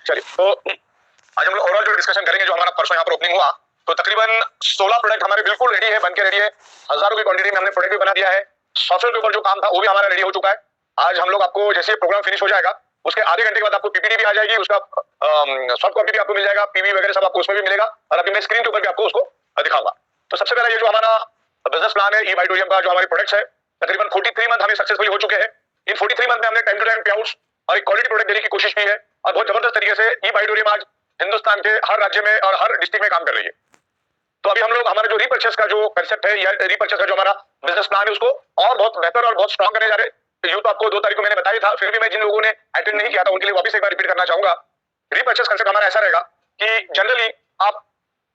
चलिए, तो आज हम लोग ओवरऑल जो डिस्कशन करेंगे, जो हमारा परसों यहाँ पर ओपनिंग हुआ, तो तकरीबन 16 प्रोडक्ट हमारे बिल्कुल रेडी है, बनके रेडी है। हजारों की क्वांटिटी में हमने प्रोडक्ट भी बना दिया है। सॉफ्टवेयर के ऊपर जो काम था वो भी हमारा रेडी हो चुका है। आज हम लोग आपको जैसे प्रोग्राम फिनिश हो जाएगा, उसके आधे घंटे के बाद आपको पीपीटी भी आ जाएगी, उसका सॉफ्ट कॉपी भी आपको मिल जाएगा, पीवी वगैरह सब आपको उसमें भी मिलेगा, और अभी मैं स्क्रीन के ऊपर भी आपको उसको दिखाऊंगा। तो सबसे पहले ये जो हमारा बिजनेस प्लान है ई-बाइटोरियम का, जो हमारे प्रोडक्ट्स है, तकरीबन 43 मंथ हमें सक्सेसफुली हो चुके हैं। इन 43 मंथ में हमने टाइम टू टाइम पे आउट्स और एक क्वालिटी प्रोडक्ट देने की कोशिश की है, और बहुत जबरदस्त तरीके से ई-बाइटोरियम आज हिंदुस्तान के हर राज्य में और हर डिस्ट्रिक्ट में काम कर रही है। तो अभी हम लोग हमारा जो रीपर्चेस का जो कंसेप्ट है या रीपर्चेस का जो हमारा बिजनेस प्लान है, उसको और बहुत बेहतर और बहुत स्ट्रॉन्ग करने जा रहे हैं। यूं तो आपको 2 तारीख को मैंने बताया था, फिर भी मैं जिन लोगों ने अटेंड नहीं किया था उनके लिए वापस एक बार रिपीट करना चाहूंगा। रीपर्चेस कंसेप्ट हमारा ऐसा रहेगा कि जनरली आप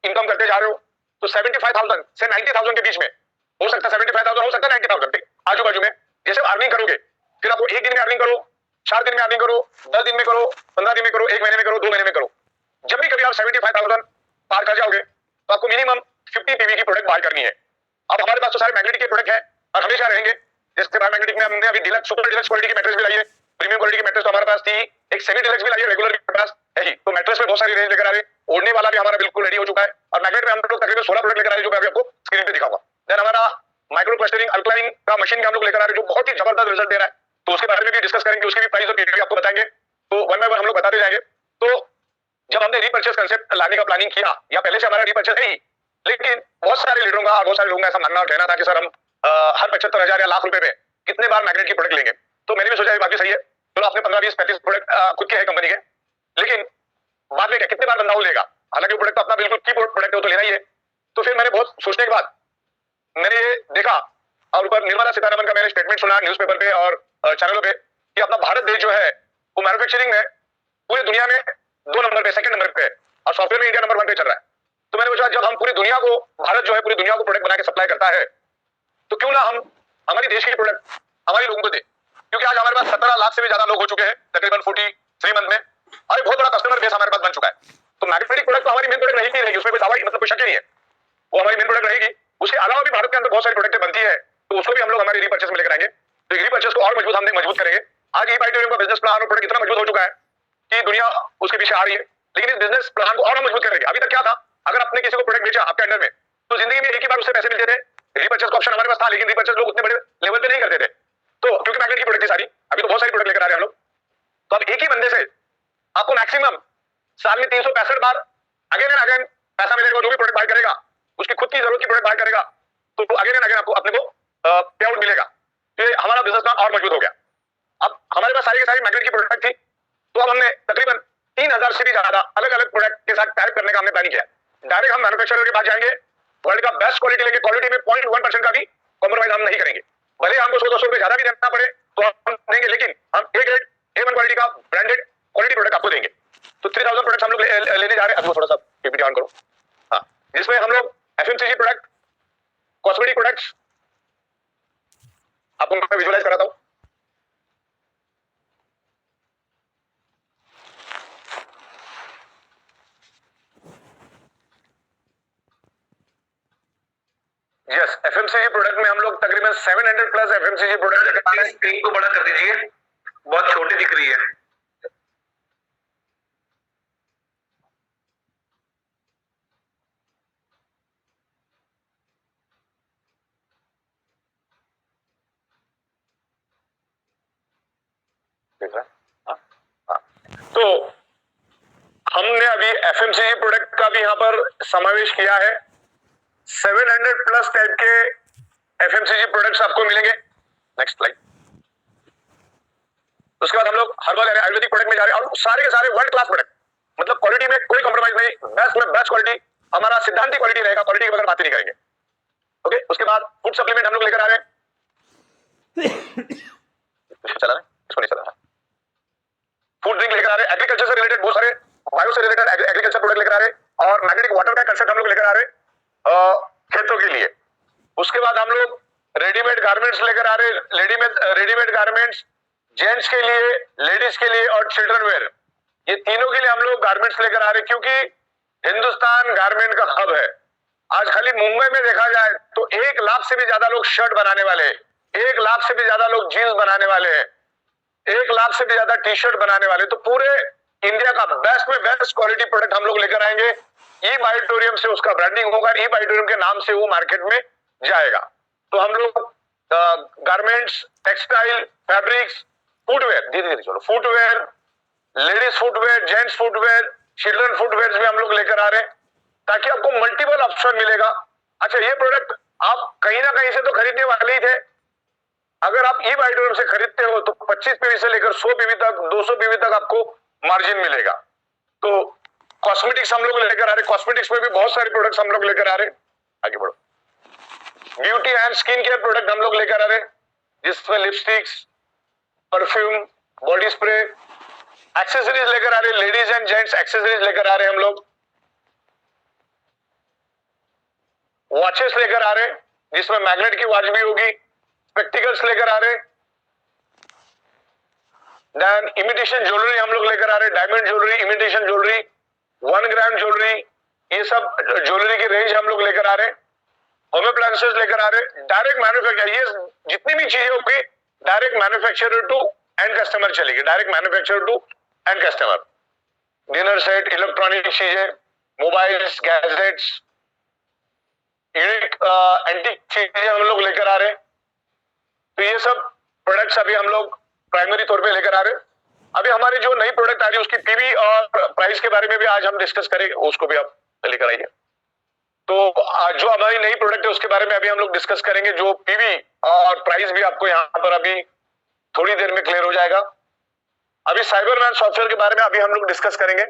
इनकम करते जा रहे हो तो 75,000 से 90,000 के बीच में हो सकता है, 75,000 हो सकता है 90,000 आजू बाजू में जैसे अर्निंग करोगे, फिर आपको एक दिन में अर्निंग करो, 4 दिन में अर्निंग करो, 10 दिन में करो, 15 दिन में करो, 1 महीने में करो, 2 महीने में करो, जब भी कभी आप 75,000 पार कर जाओगे तो आपको मिनिमम 50 पीवी की प्रोडक्ट बाय करनी है। अब हमारे पास तो सारे मैग्नेटिक के प्रोडक्ट है और हमेशा रहेंगे। जैसे बाय मैग्नेटिक में हमने अभी डिलक्स, सुपर डिलक्स क्वालिटी की मैट्रेस भी लाई है, प्रीमियम क्वालिटी की मैट्रेस तो हमारे पास थी, एक सेमी डिलक्स भी लाई है, रेगुलर के पास है ही। तो मैट्रेस में बहुत सारी रेंज लेकर आ रहे, ओढ़ने वाला भी हमारा बिल्कुल रेडी हो चुका है, और मैग्नेट में हम लोग तकरीबन 16 प्रोडक्ट लेकर आ रहे, जो मैं अभी आपको स्क्रीन पे दिखाऊंगा। देन हमारा माइक्रो क्लस्टरिंग अल्कलाइन का मशीन हम लोग लेकर आ रहे हैं, जो बहुत ही जबरदस्त रिजल्ट दे रहा है, तो उसके बारे में भी डिस्कस करेंगे, उसकी भी प्राइस और पीवी आपको बताएंगे। तो वन बाय वन हम लोग बताते जाएंगे। तो जब हमने रीपर्चेस कंसेप्ट लाने का प्लानिंग किया, या पहले से हमारा रीपर्चेस है ही, लेकिन बहुत सारे लीडरों का और बहुत सारे लोगों का ऐसा मानना और कहना था कि सर हम हर 75,000 या लाख रुपए में कितने बार मैग्नेट की प्रोडक्ट लेंगे। तो मैंने भी सोचा ये बात भी सही है, चलो आपने 15, 20, 35 प्रोडक्ट खुद के है कंपनी के, लेकिन बाद में क्या कितने बार बंदा वो लेगा, हालांकि वो प्रोडक्ट तो अपना बिल्कुल की प्रोडक्ट है, वो तो लेना ही है। तो फिर मैंने बहुत सोचने के बाद मैंने ये देखा, और ऊपर निर्मला सीतारमण का मैंने स्टेटमेंट सुना न्यूज़पेपर पे और चैनलों पे कि अपना भारत देश जो है वो मैन्युफैक्चरिंग में पूरी दुनिया में 2 नंबर पे, सेकंड नंबर पे, और सॉफ्टवेयर में इंडिया नंबर 1 पे चल रहा है। तो मैंने सोचा जब हम पूरी दुनिया को, भारत जो है पूरी दुनिया को प्रोडक्ट बना के सप्लाई करता है, तो क्यों ना हम हमारी देश की प्रोडक्ट हमारे लोगों को दे, क्योंकि आज हमारे पास 17 लाख से भी ज्यादा लोग हो चुके हैं तकरीबन 43 मंथ में, और एक बहुत बड़ा कस्टमर बेस हमारे पास बन चुका है। तो मैग्नेटिक प्रोडक्ट तो हमारी मेन प्रोडक्ट रहेगी, उसमें कोई दावा मतलब कोई शक ही नहीं है, वो हमारी मेन प्रोडक्ट रहेगी। उसके अलावा भी भारत के अंदर बहुत सारी प्रोडक्टें बनती है, तो उसको भी हम लोग हमारे रीपर्चेस में लेकर आएंगे। तो रीपर्चेस को और मजबूत हम मजबूत करेंगे। आज ई-बाइटोरियम का बिजनेस प्लान और प्रोडक्ट इतना मजबूत हो चुका है कि दुनिया उसके पीछे आ रही है, लेकिन इस बिजनेस प्लान को और हम मजबूत करेंगे। अभी तक क्या था, अगर आपने किसी को प्रोडक्ट बेचा आपके अंडर में, तो जिंदगी में एक ही बार उससे पैसे मिलते थे। रीपर्चेस का ऑप्शन हमारे पास था, लेकिन रीपर्चेस लोग उतने बड़े लेवल पे नहीं करते थे, तो क्योंकि मैग्नेट की प्रोडक्ट थी सारी। अभी तो बहुत सारी प्रोडक्ट लेकर आ रहे हैं हम लोग। तो अब एक ही बंदे से आपको मैक्सिमम साल में 365 बार अगेन एंड अगेन पैसा मिलेगा। जो भी प्रोडक्ट बाय करेगा, उसकी खुद की जरूरत की प्रोडक्ट बाय करेगा, तो अगेन एंड अगेन आपको अपने को पे आउट मिलेगा। तो ये हमारा बिजनेस प्लान और मजबूत हो गया। अब हमारे पास सारी की सारी मैग्नेट की प्रोडक्ट थी, तो अब हमने तकरीबन 3,000 से भी ज्यादा अलग अलग प्रोडक्ट के साथ टाइप करने का हमने प्लान किया। डायरेक्ट हम मैन्युफैक्चरर के पास जाएंगे, वर्ल्ड का बेस्ट क्वालिटी लेंगे, क्वालिटी में 0.1% का भी कॉम्प्रोमाइज हम नहीं करेंगे। भले हमको 100-200 रुपए ज्यादा भी देना पड़े तो हम देंगे, लेकिन हम ए ग्रेड A1 क्वालिटी का ब्रांडेड क्वालिटी प्रोडक्ट आपको देंगे। तो 3,000 प्रोडक्ट हम लोग लेने जा रहे हैं। अभी थोड़ा सा पीपीटी ऑन करो, हाँ, जिसमें हम लोग एफएमसीजी प्रोडक्ट, कॉस्मेटिक प्रोडक्ट्स, आपको मैं विजुअलाइज कराता हूं। यस, एफएमसीजी प्रोडक्ट में हम लोग तकरीबन 700 प्लस एफएमसीजी प्रोडक्ट। स्क्रीन को बड़ा कर दीजिए, बहुत छोटी दिख रही है। तो हमने अभी एफएमसीजी प्रोडक्ट का भी यहाँ पर समावेश किया है। 700 प्लस टाइप के एफएमसीजी प्रोडक्ट्स आपको मिलेंगे। Next slide. उसके बाद हम लोग हर्बल आयुर्वेदिक प्रोडक्ट में जा रहे हैं, और सारे के सारे वर्ल्ड क्लास प्रोडक्ट, मतलब क्वालिटी में कोई कॉम्प्रोमाइज नहीं, बेस्ट में बेस्ट क्वालिटी, हमारा सिद्धांत क्वालिटी रहेगा, क्वालिटी के बगैर बात नहीं करेंगे। ओके, उसके बाद फूड सप्लीमेंट हम लोग लेकर आ रहे हैं। चला रहे इसको नहीं चला रहा। फूड ड्रिंक लेकर आ रहे हैं, एग्रीकल्चर से रिलेटेड बहुत सारे, बायो से रिलेटेड एग्रीकल्चर प्रोडक्ट लेकर आ रहे हैं, और मैग्नेटिक वाटर का कंसेप्ट हम लोग लेकर आ रहे हैं खेतों के लिए। उसके बाद हम लोग रेडीमेड गारमेंट्स लेकर आ रहे हैं, रेडीमेड गारमेंट्स जेंट्स के लिए, लेडीज के लिए और चिल्ड्रन वेयर, ये तीनों के लिए हम लोग गारमेंट्स लेकर आ रहे हैं, क्योंकि हिंदुस्तान गारमेंट का हब है। आज खाली मुंबई में देखा जाए तो 1 लाख से भी ज्यादा लोग शर्ट बनाने वाले हैं, 1 लाख से भी ज्यादा लोग जीन्स बनाने वाले हैं, 1 लाख से भी ज्यादा टी शर्ट बनाने वाले। तो पूरे इंडिया का बेस्ट में बेस्ट क्वालिटी प्रोडक्ट हम लोग लेकर आएंगे। ई बायोटोरियम से उसका ब्रांडिंग होगा, ई बायोटोरियम के नाम से वो मार्केट में जाएगा। तो हम लोग गारमेंट्स, टेक्सटाइल, फैब्रिक्स, फुटवेयर, धीरे धीरे चलो, footwear, ladies footwear, gents footwear, children footwear भी हम लोग लेकर आ रहे हैं ताकि आपको मल्टीपल ऑप्शन मिलेगा। अच्छा, ये प्रोडक्ट आप कहीं ना कहीं से तो खरीदने वाले ही थे। अगर आप ई बायोटोरियम से खरीदते हो तो 25 पीवी से लेकर 100 पीवी तक, 200 पीवी तक आपको मार्जिन मिलेगा। तो कॉस्मेटिक्स हम लोग लेकर आ रहे, कॉस्मेटिक्स में भी बहुत सारे प्रोडक्ट्स हम लोग लेकर आ रहे। आगे बढ़ो। Beauty and skin care product हम लोग लेकर आ रहे, जिसमें lipsticks, perfume, body spray, accessories लेकर आ रहे, लेडीज एंड जेंट्स एक्सेसरीज लेकर आ रहे हम लोग, वॉचेस लेकर आ रहे जिसमें मैग्नेट की वॉच भी होगी, स्पेक्टिकल्स लेकर आ रहे, देन इमिटेशन ज्वेलरी हम लोग लेकर आ रहे, डायमंड ज्वेलरी, इमिटेशन ज्वेलरी, 1 ग्राम ज्वेलरी, ये सब ज्वेलरी की रेंज हम लोग लेकर आ रहे, होम अप्लायंसेस लेकर आ रहे, डायरेक्ट मैन्युफैक्चर, ये जितनी भी चीजें होगी direct manufacturer to end customer चलेगी, direct manufacturer to end customer. Dinner set, electronic चीजें, मोबाइल्स, गैजेट्स, यूनिक एंटीक चीजें हम लोग लेकर आ रहे। तो ये सब प्रोडक्ट्स अभी हम लोग प्राइमरी तौर पे लेकर आ रहे। अभी हमारी जो नई प्रोडक्ट आ रही है उसकी पीवी और प्राइस के बारे में भी आज हम डिस्कस करेंगे, उसको भी आप लेकर आइए। तो जो हमारी नई प्रोडक्ट है उसके बारे में अभी हम लोग डिस्कस करेंगे, जो पीवी और प्राइस भी आपको यहाँ पर अभी थोड़ी देर में क्लियर हो जाएगा। अभी साइबरमैन सॉफ्टवेयर के बारे में अभी हम लोग डिस्कस करेंगे।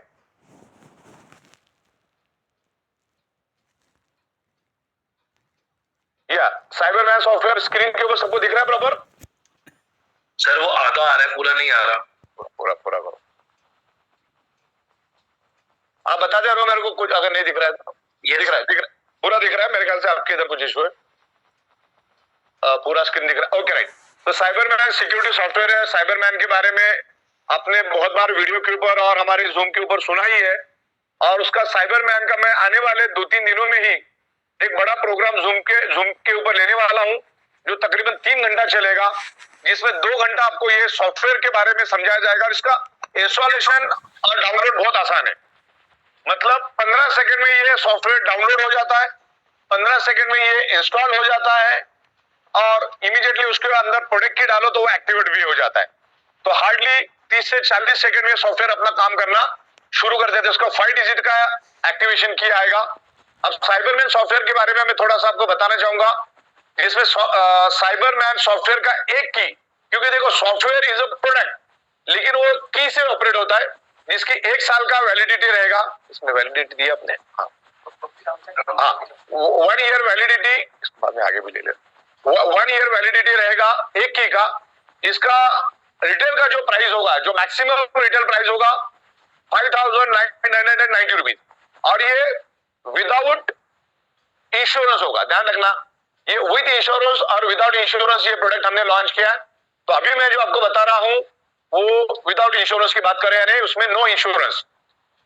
या साइबरमैन सॉफ्टवेयर स्क्रीन के ऊपर सबको दिख रहा है प्रॉपर? सर वो आधा आ रहा है, पूरा नहीं आ रहा। पूरा पूरा करो, आप बता दे रहे हो मेरे को कुछ अगर नहीं दिख रहा है तो। ये दिख रहा है, पूरा दिख रहा है। मेरे ख्याल से आपके इधर कुछ इशू है। पूरा स्क्रीन दिख रहा है, ओके राइट। तो साइबरमैन सिक्योरिटी सॉफ्टवेयर है। साइबरमैन के बारे में आपने बहुत बार वीडियो के ऊपर और हमारे जूम के ऊपर सुना ही है, और उसका साइबरमैन का मैं आने वाले 2-3 दिनों में ही एक बड़ा प्रोग्राम जूम के ऊपर लेने वाला हूं, जो तकरीबन 3 घंटा चलेगा, जिसमें 2 घंटा आपको ये सॉफ्टवेयर के बारे में समझाया जाएगा। इसका इंस्टॉलेशन और डाउनलोड बहुत आसान है, मतलब 15 सेकंड में ये सॉफ्टवेयर डाउनलोड हो जाता है, 15 सेकंड में ये इंस्टॉल हो जाता है, और इमीडिएटली उसके अंदर प्रोडक्ट की डालो तो वो एक्टिवेट भी हो जाता है। तो हार्डली 30 से 40 सेकंड में सॉफ्टवेयर अपना काम करना शुरू कर देते हैं। उसका 5 डिजिट का एक्टिवेशन की आएगा। अब साइबरमैन सॉफ्टवेयर के बारे में मैं थोड़ा सा आपको बताना चाहूंगा। इसमें साइबरमैन सॉफ्टवेयर का एक की, क्योंकि देखो सॉफ्टवेयर इज अ प्रोडक्ट, लेकिन वो की से ऑपरेट होता है, जिसकी 1 साल का वैलिडिटी रहेगा। इसमें वैलिडिटी दी अपने, हाँ 1 ईयर वैलिडिटी, इस बाद में आगे भी ले ले। 1 ईयर वैलिडिटी रहेगा एक की का। इसका रिटेल का जो प्राइस होगा, जो मैक्सिमम रिटेल प्राइस होगा 5,990 रुपीज, और ये विदाउट इंश्योरेंस होगा। ध्यान रखना, ये विद इंश्योरेंस और विदाउट इंश्योरेंस ये प्रोडक्ट हमने लॉन्च किया है। तो अभी मैं जो आपको बता रहा हूं वो विदाउट इंश्योरेंस की बात कर रहे हैं, उसमें नो इंश्योरेंस।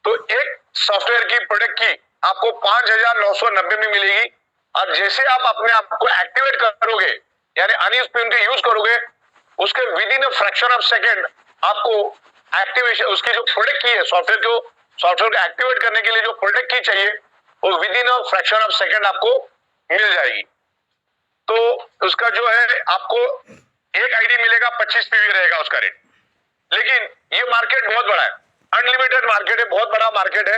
तो एक सॉफ्टवेयर की प्रोडक्ट की आपको 5,990 में मिलेगी, और जैसे आप अपने आप को एक्टिवेट करोगे, यानी अनयूज्ड पिन के यूज करोगे, उसके with in a fraction of second आपको एक्टिवेशन, उसकी जो प्रोडक्ट की है, सॉफ्टवेयर को एक्टिवेट करने के लिए जो प्रोडक्ट की चाहिए, वो with in a fraction of second आपको मिल जाएगी। तो उसका जो है आपको एक आईडी मिलेगा, 25 पीवी रहेगा उसका रेट। लेकिन ये मार्केट बहुत बड़ा है, अनलिमिटेड मार्केट है, बहुत बड़ा मार्केट है।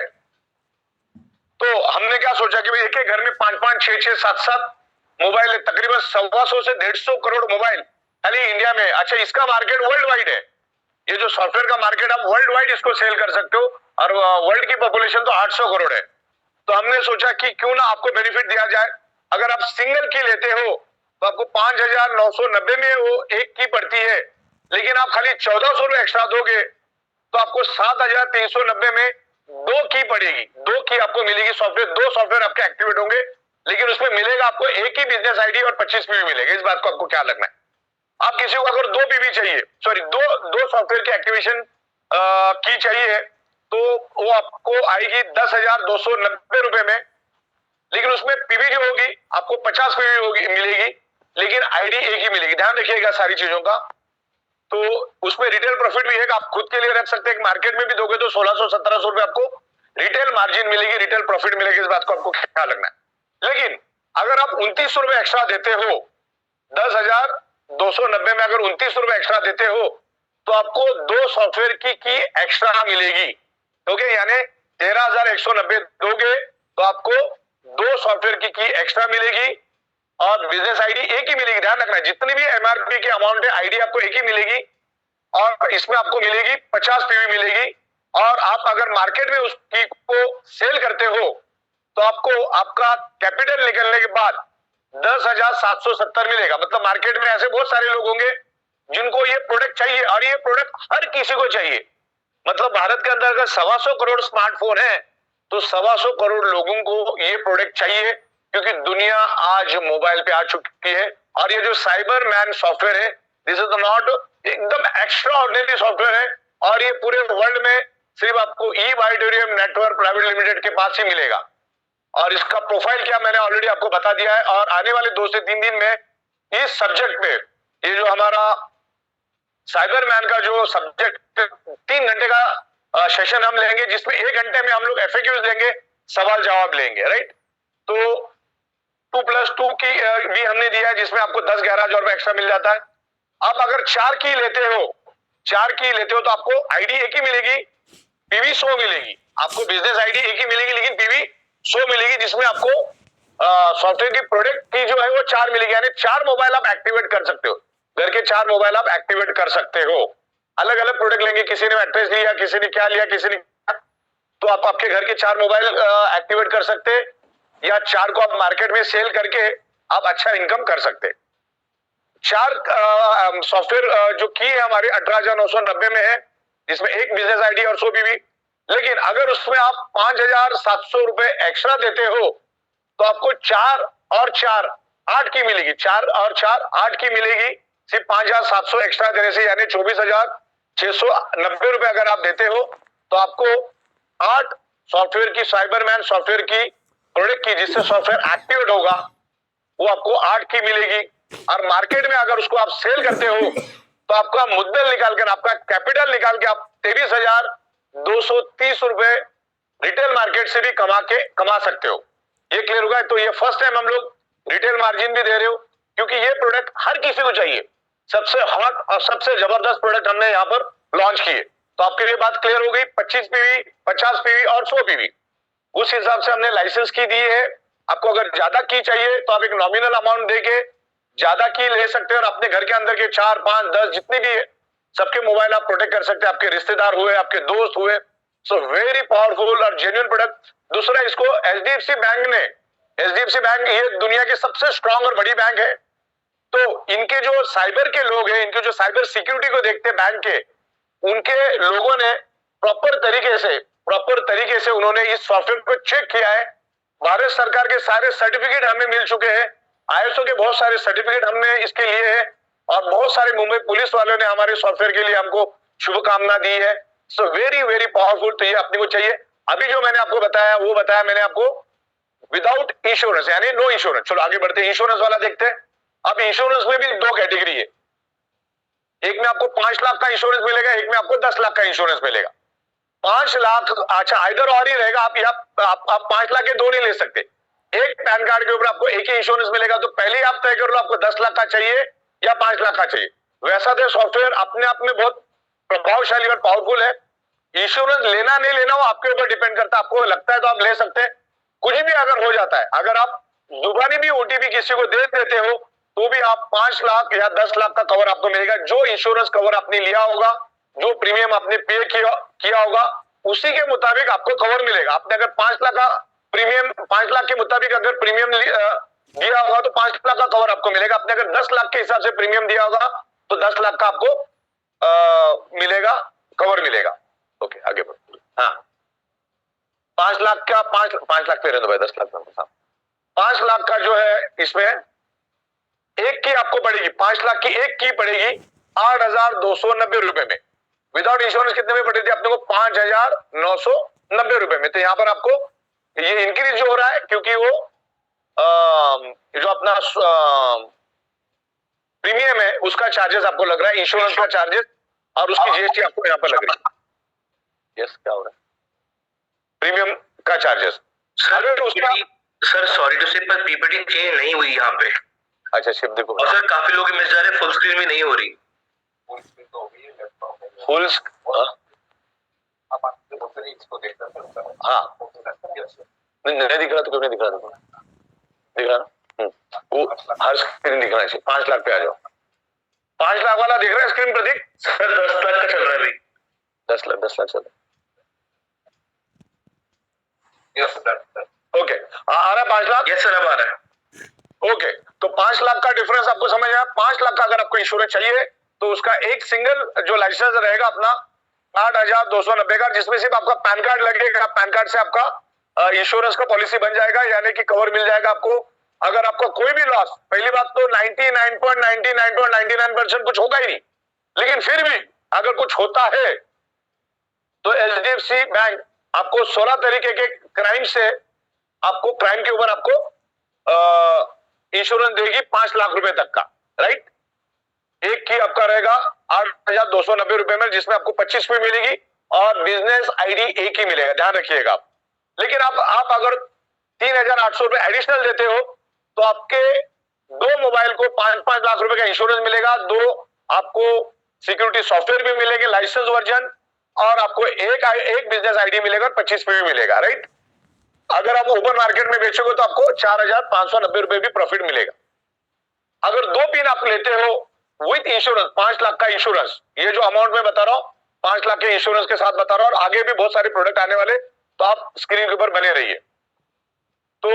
तो हमने क्या सोचा कि भाई एक एक घर में 5-5, 6-6, 7-7 मोबाइल है, तकरीबन 125 से 150 करोड़ मोबाइल खाली इंडिया में। अच्छा, इसका मार्केट वर्ल्ड वाइड है। ये जो सॉफ्टवेयर का मार्केट, आप वर्ल्ड वाइड इसको सेल कर सकते हो, और वर्ल्ड की पॉपुलेशन तो 800 करोड़ है। तो हमने सोचा कि क्यों ना आपको बेनिफिट दिया जाए। अगर आप सिंगल की लेते हो तो आपको 5,990 में वो एक की पड़ती है, लेकिन आप खाली 1,400 रुपए एक्स्ट्रा दोगे तो आपको 7,390 में 2 की पड़ेगी। 2 की आपको मिलेगी सॉफ्टवेयर, 2 सॉफ्टवेयर आपके एक्टिवेट होंगे, लेकिन उसमें मिलेगा आपको एक ही बिजनेस आईडी और 25 पीवी मिलेगा। इस बात को आपको क्या लगना है? आप किसी को अगर 2 पीवी चाहिए, सॉरी दो सॉफ्टवेयर की एक्टिवेशन की चाहिए, तो वो आपको आएगी 10,290 रुपए में, लेकिन उसमें पीवी जो होगी आपको 50 पीवी होगी मिलेगी, लेकिन आईडी एक ही मिलेगी। ध्यान रखिएगा सारी चीजों का। तो उसमें रिटेल प्रॉफिट भी है, आप खुद के लिए रख सकते हैं, मार्केट में भी दोगे तो 1600-1700 रुपए आपको रिटेल मार्जिन मिलेगी, रिटेल प्रॉफिट मिलेगी, इस बात को आपको ख्याल रखना है। लेकिन अगर आप 29 रुपए एक्स्ट्रा देते हो, 10,290 में अगर 29 रुपए एक्स्ट्रा देते हो तो आपको 2 सॉफ्टवेयर की एक्स्ट्रा मिलेगी। ओके, यानी 13,190 दोगे तो आपको 2 सॉफ्टवेयर की एक्स्ट्रा मिलेगी और बिजनेस आईडी एक ही मिलेगी। ध्यान रखना, जितनी भी एमआरपी की अमाउंट है आईडी आपको एक ही मिलेगी और इसमें आपको मिलेगी 50 पीवी मिलेगी। और आप अगर मार्केट में उस की को सेल करते हो तो आपको आपका कैपिटल निकलने के बाद 10,770 मिलेगा। मतलब मार्केट में ऐसे बहुत सारे लोग होंगे जिनको ये प्रोडक्ट चाहिए और ये प्रोडक्ट हर किसी को चाहिए। मतलब भारत के अंदर अगर 125 करोड़ स्मार्टफोन है तो 125 करोड़ लोगों को ये प्रोडक्ट चाहिए, क्योंकि दुनिया आज मोबाइल पे आ चुकी है। और ये जो साइबर मैन सॉफ्टवेयर है, दिस इज नॉट एकदम एक्स्ट्रा ऑर्डिनरी सॉफ्टवेयर है और ये पूरे वर्ल्ड में सिर्फ आपको ई वाइडोरियम नेटवर्क प्राइवेट लिमिटेड के पास ही मिलेगा। और इसका प्रोफाइल क्या मैंने ऑलरेडी आपको बता दिया है। और आने वाले 2 से 3 दिन में इस सब्जेक्ट पे, ये जो हमारा साइबर मैन का जो सब्जेक्ट 3 घंटे का सेशन हम लेंगे, जिसमें 1 घंटे में हम लोग एफएक्यूज लेंगे, सवाल जवाब लेंगे, राइट। तो 2+2 की भी हमने दिया है, जिसमें आपको 10-11 हजार रुपए एक्स्ट्रा मिल जाता है। अब अगर 4 की लेते हो तो आपको आईडी एक ही मिलेगी, पीवी 100 मिलेगी। आपको बिजनेस आईडी एक ही मिलेगी लेकिन पीवी 100 मिलेगी, जिसमें आपको सॉफ्टवेयर की प्रोडक्ट की जो है वो 4 मिलेगी। यानी 4 मोबाइल आप एक्टिवेट कर सकते हो, घर के 4 मोबाइल आप एक्टिवेट कर सकते हो। अलग अलग प्रोडक्ट लेंगे, किसी ने मैट्रेस लिया, किसी ने क्या लिया, किसी ने, तो आप आपके घर के 4 मोबाइल एक्टिवेट कर सकते हैं या 4 को आप मार्केट में सेल करके आप अच्छा इनकम कर सकते हैं। 4 सॉफ्टवेयर जो की है हमारे 18,990 में है, जिसमें एक बिजनेस आईडी और 100 पीवी। लेकिन अगर उसमें आप 5,700 रुपए एक्स्ट्रा देते हो तो आपको 4 और 4 8 की मिलेगी, 4 और 4 8 की मिलेगी सिर्फ 5,700 एक्स्ट्रा देने से। यानी 24,690 रुपए अगर आप देते हो तो आपको 8 सॉफ्टवेयर की, साइबरमैन सॉफ्टवेयर की प्रोडक्ट की, जिससे सॉफ्टवेयर एक्टिवेट होगा, वो आपको 8 की मिलेगी। और मार्केट में अगर उसको आप सेल करते हो तो आपका मुद्दल निकाल कर, आपका कैपिटल निकाल के आप 23,230 रुपए रिटेल मार्केट से भी कमा सकते हो। ये क्लियर होगा। तो ये फर्स्ट टाइम हम लोग रिटेल मार्जिन भी दे रहे हो, क्योंकि ये प्रोडक्ट हर किसी को चाहिए। सबसे हॉट और सबसे जबरदस्त प्रोडक्ट हमने यहाँ पर लॉन्च किए। तो आपके लिए बात क्लियर हो गई। 25 पीवी, 50 पीवी और 100 पीवी, उस हिसाब से हमने लाइसेंस की दी है। आपको अगर ज्यादा की चाहिए तो आप एक नॉमिनल अमाउंट देके ज्यादा की ले सकते हैं और अपने घर के अंदर के 4, 5, 10 जितने भी सबके मोबाइल आप प्रोटेक्ट कर सकते हैं। आपके रिश्तेदार हुए, आपके दोस्त हुए। सो वेरी पावरफुल और जेन्युइन प्रोडक्ट। दूसरा, इसको एचडीएफसी बैंक ने, एचडीएफसी बैंक ये दुनिया की सबसे स्ट्रांग और बड़ी बैंक है, तो इनके जो साइबर के लोग हैं, इनके जो साइबर सिक्योरिटी को देखते हैं बैंक के, उनके लोगों ने प्रॉपर तरीके से उन्होंने इस सॉफ्टवेयर को चेक किया है। भारत सरकार के सारे सर्टिफिकेट हमें मिल चुके हैं, आईएसओ के बहुत सारे सर्टिफिकेट हमने इसके लिए है और बहुत सारे मुंबई पुलिस वालों ने हमारे सॉफ्टवेयर के लिए हमको शुभकामना दी है। So very very powerful. तो ये अपने को चाहिए। अभी जो मैंने आपको बताया वो बताया मैंने आपको विदाउट इंश्योरेंस, यानी नो इंश्योरेंस। चलो आगे बढ़ते हैं, इंश्योरेंस वाला देखते हैं। अब इंश्योरेंस में भी 2 कैटेगरी है, एक में आपको 5 लाख का इंश्योरेंस मिलेगा, एक में आपको 10 लाख का इंश्योरेंस मिलेगा। 5 लाख, अच्छा आइदर और ही रहेगा। आप 5 लाख के 2 नहीं ले सकते। एक पैन कार्ड के ऊपर आपको एक ही इंश्योरेंस मिलेगा। तो पहले आप तय कर लो आपको 10 लाख का चाहिए या 5 लाख का चाहिए। वैसा तो सॉफ्टवेयर अपने आप में बहुत प्रभावशाली और पावरफुल है। इंश्योरेंस लेना नहीं लेना वो आपके ऊपर डिपेंड करता है। आपको लगता है तो आप ले सकते हैं। कुछ भी अगर हो जाता है, अगर आप जुबानी भी ओटीपी किसी को दे देते हो तो भी आप 5 लाख या 10 लाख का कवर आपको मिलेगा। जो इंश्योरेंस कवर आपने लिया होगा, जो प्रीमियम आपने पे किया होगा, उसी के मुताबिक आपको कवर मिलेगा। आपने अगर 5 लाख का प्रीमियम, 5 लाख के मुताबिक अगर प्रीमियम दिया होगा तो 5 लाख का कवर आपको मिलेगा। आपने अगर 10 लाख के हिसाब से प्रीमियम दिया होगा तो 10 लाख का आपको मिलेगा, कवर मिलेगा। ओके आगे बढ़ो। हाँ, 5 लाख का 5 लाख पे रहने दो भाई, 10 लाख का 5 लाख का जो है, इसमें एक की आपको पड़ेगी, 5 लाख की एक की पड़ेगी 8,290 रुपए में। विदाउट इंश्योरेंस कितने में पड़ी थी अपने को? 5,990 रुपए में। तो यहां पर आपको ये इंक्रीज जो हो रहा है, क्योंकि वो जो अपना प्रीमियम है उसका चार्जेस आपको लग रहा है, इंश्योरेंस का चार्जेस और उसकी जीएसटी आपको यहाँ पर लग रही है। यस, क्या हो रहा है? प्रीमियम का चार्जेस सर उसका सर सॉरी टू से पर पीपीटी चेंज नहीं हुई यहाँ पे। अच्छा शिप देखो, और सर काफी लोग मिस जा रहे हैं, फुल स्क्रीन भी नहीं हो रही। फुल हाँ नहीं दिख रहा तो क्यों नहीं दिख रहा? दिख रहा ना, वो हर स्क्रीन दिखना चाहिए। 5 लाख पे आ जाओ। 5 लाख वाला दिख रहा है स्क्रीन प्रतीक? सर 10 लाख का चल रहा है अभी। 10 लाख चल रहा है। ओके, आ रहा है 5 लाख? यस सर अब आ रहा है। ओके, तो 5 लाख का डिफरेंस आपको समझ आया। 5 लाख का अगर आपको इंश्योरेंस चाहिए तो उसका एक सिंगल जो लाइसेंस रहेगा अपना 8,290 का, जिसमें सिर्फ आपका पैन कार्ड लगेगा। पैन कार्ड से आपका इंश्योरेंस का पॉलिसी बन जाएगा, यानी कि कवर मिल जाएगा आपको। अगर आपका कोई भी लॉस, पहली बात तो 99.99% कुछ होगा ही नहीं, लेकिन फिर भी अगर कुछ होता है तो एचडीएफसी बैंक आपको 16 तरीके के क्राइम से आपको क्राइम के ऊपर आपको इंश्योरेंस देगी 5 लाख रुपए तक का, राइट। एक की आपका रहेगा 8,290 रुपए में, जिसमें आपको 25 मिलेगी और बिजनेस आईडी एक ही मिलेगा, ध्यान रखिएगा आप। लेकिन आप अगर 3,800 रुपए एडिशनल देते हो तो आपके 2 मोबाइल को 5-5 लाख रुपए का इंश्योरेंस मिलेगा, 2 आपको सिक्योरिटी सॉफ्टवेयर भी मिलेंगे लाइसेंस वर्जन, और आपको एक बिजनेस आईडी मिलेगा, 25 मिलेगा, राइट। अगर आप ओपन मार्केट में बेचोगे तो आपको 4,590 रुपए भी प्रॉफिट मिलेगा। अगर 2 पिन आप लेते हो विथ इंश्योरेंस, 5 लाख का इंश्योरेंस, ये जो अमाउंट में बता रहा हूं 5 लाख के इंश्योरेंस के साथ बता रहा हूं, और आगे भी बहुत सारे प्रोडक्ट आने वाले, तो आप स्क्रीन के ऊपर बने रहिए। तो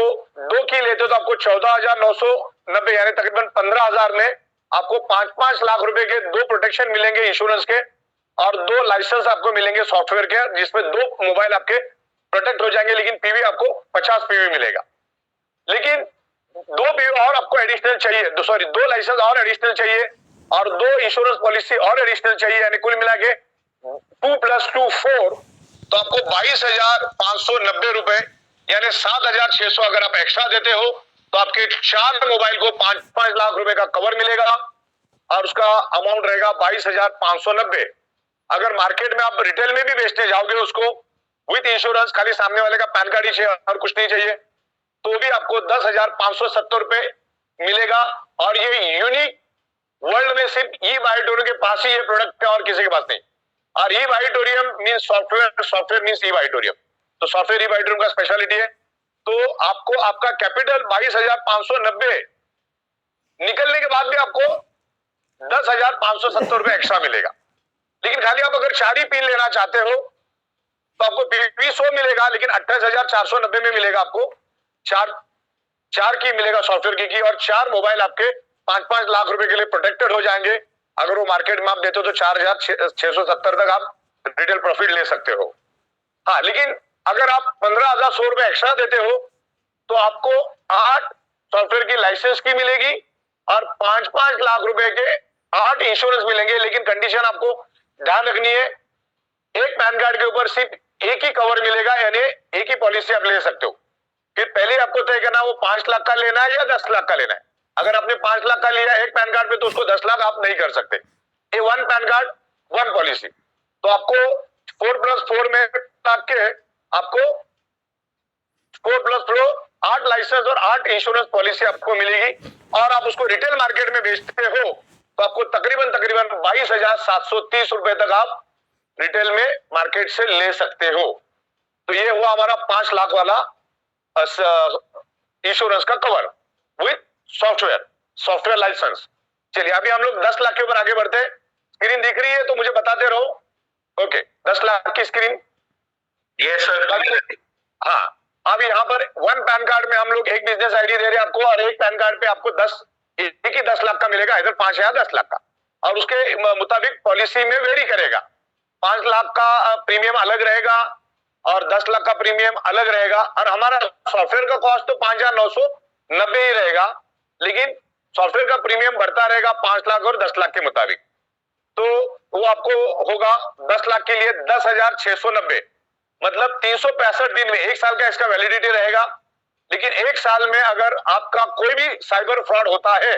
2 की लेते हो तो आपको 14,990 यानी तकरीबन 15,000 में आपको 5-5 लाख रुपए के 2 प्रोटेक्शन मिलेंगे इंश्योरेंस के, और 2 लाइसेंस आपको मिलेंगे सॉफ्टवेयर के, जिसमें 2 मोबाइल आपके प्रोटेक्ट हो जाएंगे, लेकिन पीवी आपको 50 पीवी मिलेगा। लेकिन 2 पीवी और आपको एडिशनल चाहिए, 2 लाइसेंस और एडिशनल चाहिए, और 2 इंश्योरेंस पॉलिसी और एडिशनल चाहिए, यानी कुल मिला के 2 + 2 4, तो आपको 22,590 रुपए यानी 7,600 अगर आप एक्स्ट्रा देते हो तो आपके 4 मोबाइल को 5-5 लाख रुपए का कवर मिलेगा, और उसका अमाउंट रहेगा 22,590। अगर मार्केट में आप रिटेल में भी बेचने जाओगे उसको विथ इंश्योरेंस, खाली सामने वाले का पैन कार्ड ही चाहिए और कुछ नहीं चाहिए, तो भी आपको 10,570 रुपए मिलेगा। और ये यूनिक वर्ल्ड में सिर्फ ई वाइटोरियम के पास ही ये प्रोडक्ट है, और किसी के पास नहीं। और ई वाइटोरियम मीन सॉफ्टवेयर मीन ई वाइटोरियम, तो सॉफ्टवेयर ई वाइटोरियम का स्पेशलिटी है। तो आपको आपका कैपिटल 22,590 निकलने के बाद भी आपको 10,570 रुपए एक्स्ट्रा मिलेगा। लेकिन खाली आप अगर 4 ही पिन लेना चाहते हो तो आपको पीवी 100 मिलेगा, लेकिन 28,490 में मिलेगा आपको 4 की मिलेगा सॉफ्टवेयर की, और 4 मोबाइल आपके 5-5 लाख रुपए के लिए प्रोटेक्टेड हो जाएंगे। अगर वो मार्केट में आप देते हो तो 4,670 तक आप रिटेल प्रॉफिट ले सकते हो। हाँ, लेकिन अगर आप 15,100 रुपए एक्स्ट्रा देते हो तो आपको 8 सॉफ्टवेयर की लाइसेंस की मिलेगी और 5-5 लाख रुपए के 8 इंश्योरेंस मिलेंगे। लेकिन कंडीशन आपको ध्यान रखनी है, एक पैन कार्ड के ऊपर सिर्फ एक ही कवर मिलेगा, यानी एक ही पॉलिसी आप ले सकते हो। फिर पहले आपको तय करना वो 5 लाख का लेना है या 10 लाख का लेना है। अगर आपने 5 लाख का लिया एक पैन कार्ड पे तो उसको 10 लाख आप नहीं कर सकते। ये 1 पैन कार्ड 1 पॉलिसी, तो आपको 4+4 में के आपको 4+4 8 लाइसेंस और 8 इंश्योरेंस पॉलिसी आपको मिलेगी, और आप उसको रिटेल मार्केट में बेचते हो तो आपको तकरीबन 22,730 रुपए तक आप रिटेल में मार्केट से ले सकते हो। तो ये हुआ हमारा 5 लाख वाला इंश्योरेंस का कवर विथ सॉफ्टवेयर लाइसेंस। चलिए अभी हम लोग 10 लाख के ऊपर आगे बढ़ते हैं। स्क्रीन दिख रही है तो मुझे बताते रहो। ओके, 10 लाख की स्क्रीन। Yes sir. हाँ, अब यहाँ पर 1 पैन कार्ड में हम लोग एक बिजनेस आईडी दे रहे हैं आपको, और एक पैन कार्ड पे आपको 10 लाख का मिलेगा, इधर 5 या 10 लाख का, और उसके मुताबिक पॉलिसी में वेरी करेगा। 5 लाख का प्रीमियम अलग रहेगा और 10 लाख का प्रीमियम अलग रहेगा, और हमारा सॉफ्टवेयर का कॉस्ट तो 5,990 ही रहेगा, लेकिन सॉफ्टवेयर का प्रीमियम बढ़ता रहेगा 5 लाख और 10 लाख के मुताबिक। तो वो आपको होगा 10 लाख के लिए 10,690, मतलब 365 दिन में, 1 साल का इसका वैलिडिटी रहेगा। लेकिन 1 साल में अगर आपका कोई भी साइबर फ्रॉड होता है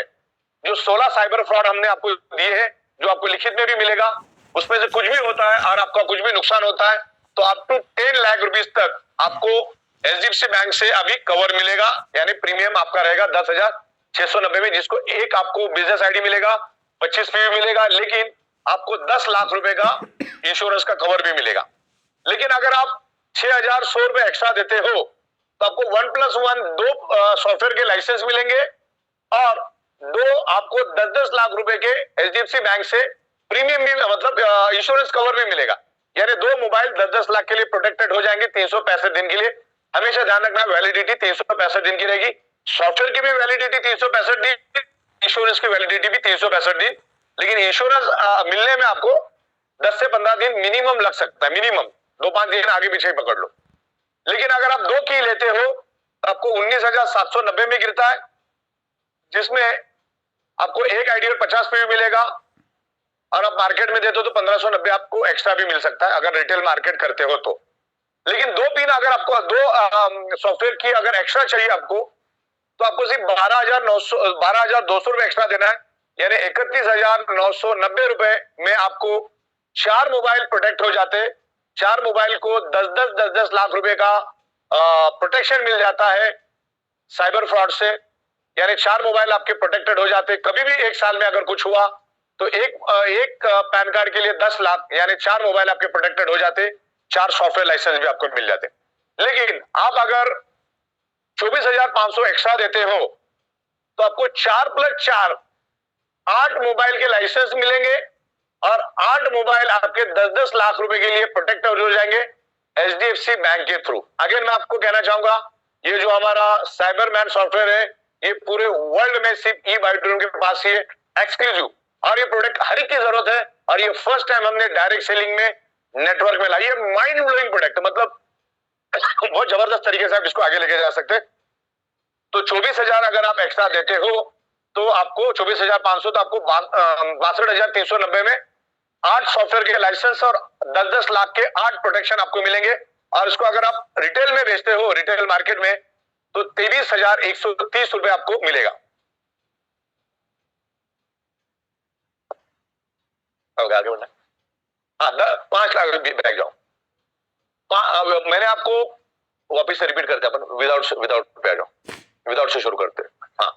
जो 16 साइबर फ्रॉड हमने आपको दिए हैं, जो आपको लिखित में भी मिलेगा, उसमें से कुछ भी होता है और आपका कुछ भी नुकसान होता है तो अप टू 10 लाख रुपीज तक आपको एचडीएफसी बैंक से अभी कवर मिलेगा, यानी प्रीमियम आपका रहेगा 10,690 में, जिसको एक आपको बिजनेस आईडी मिलेगा, 25 फी मिलेगा, लेकिन आपको 10 लाख रुपए का इंश्योरेंस का कवर भी मिलेगा। लेकिन अगर आप 6,100 रुपए एक्स्ट्रा देते हो तो आपको 1+1 दो सॉफ्टवेयर के लाइसेंस मिलेंगे और दो आपको 10-10 लाख रुपए के एचडीएफसी बैंक से प्रीमियम भी, मतलब इंश्योरेंस कवर भी मिलेगा, यानी दो मोबाइल 10-10 लाख के लिए प्रोटेक्टेड हो जाएंगे 365 दिन के लिए। हमेशा ध्यान रखना, वैलिडिटी 365 दिन की रहेगी, सॉफ्टवेयर की भी वैलिडिटी 365 दिन, इंश्योरेंस की वैलिडिटी भी 365 दिन, लेकिन इंश्योरेंस मिलने में आपको 10 से 15 दिन मिनिमम लग सकता है, मिनिमम 2-5 दिन आगे पीछे पकड़ लो। लेकिन अगर आप दो की लेते हो तो आपको 19,790 में गिरता है, जिसमें आपको एक आईडी और 50 पे भी मिलेगा, और आप मार्केट में देते हो तो 1590 आपको एक्स्ट्रा भी मिल सकता है अगर रिटेल मार्केट करते हो तो। लेकिन दो पिन अगर आपको दो सॉफ्टवेयर की अगर एक्स्ट्रा चाहिए आपको तो आपको सिर्फ 12,200 रुपए एक्स्ट्रा देना है, यानी 31,990 रुपए में आपको 4 मोबाइल प्रोटेक्ट हो जाते। 4 मोबाइल को 10-10 लाख रुपए का प्रोटेक्शन मिल जाता है साइबर फ्रॉड से, यानी 4 मोबाइल आपके प्रोटेक्टेड हो जाते। कभी भी एक साल में अगर कुछ हुआ तो एक पैन कार्ड के लिए 10 लाख, यानी 4 मोबाइल आपके प्रोटेक्टेड हो जाते, 4 सॉफ्टवेयर लाइसेंस भी आपको मिल जाते। लेकिन आप अगर 24,500 एक्स्ट्रा देते हो तो आपको 4+4 8 मोबाइल के लाइसेंस मिलेंगे और 8 मोबाइल आपके 10-10 लाख रुपए के लिए प्रोटेक्टेड हो जाएंगे एचडीएफसी बैंक के थ्रू। अगेन मैं आपको कहना चाहूंगा, ये जो हमारा साइबरमैन सॉफ्टवेयर है ये पूरे वर्ल्ड में सिर्फ ई बायोट्यून के पास ही एक्सक्लूसिव, और ये प्रोडक्ट हर एक की जरूरत है, और ये फर्स्ट टाइम हमने डायरेक्ट सेलिंग में नेटवर्क में लाई है। माइंड ब्लोइंग प्रोडक्ट, मतलब बहुत जबरदस्त तरीके से आप इसको आगे लेके जा सकते। तो 24,000 अगर आप एक्स्ट्रा देते हो तो आपको 24,500, तो आपको 62,390 में 8 सॉफ्टवेयर के लाइसेंस और 10-10 लाख के 8 प्रोटेक्शन आपको मिलेंगे। और इसको अगर आप रिटेल में बेचते हो, रिटेल मार्केट में, तो 23,130 रुपए आपको मिलेगा। आगे बढ़ना, हाँ 5 लाख बैठ जाओ। मैंने आपको वापिस से रिपीट करते अपन, विदाउट पे आ जाओ, विदाउट से शुरू करते। हाँ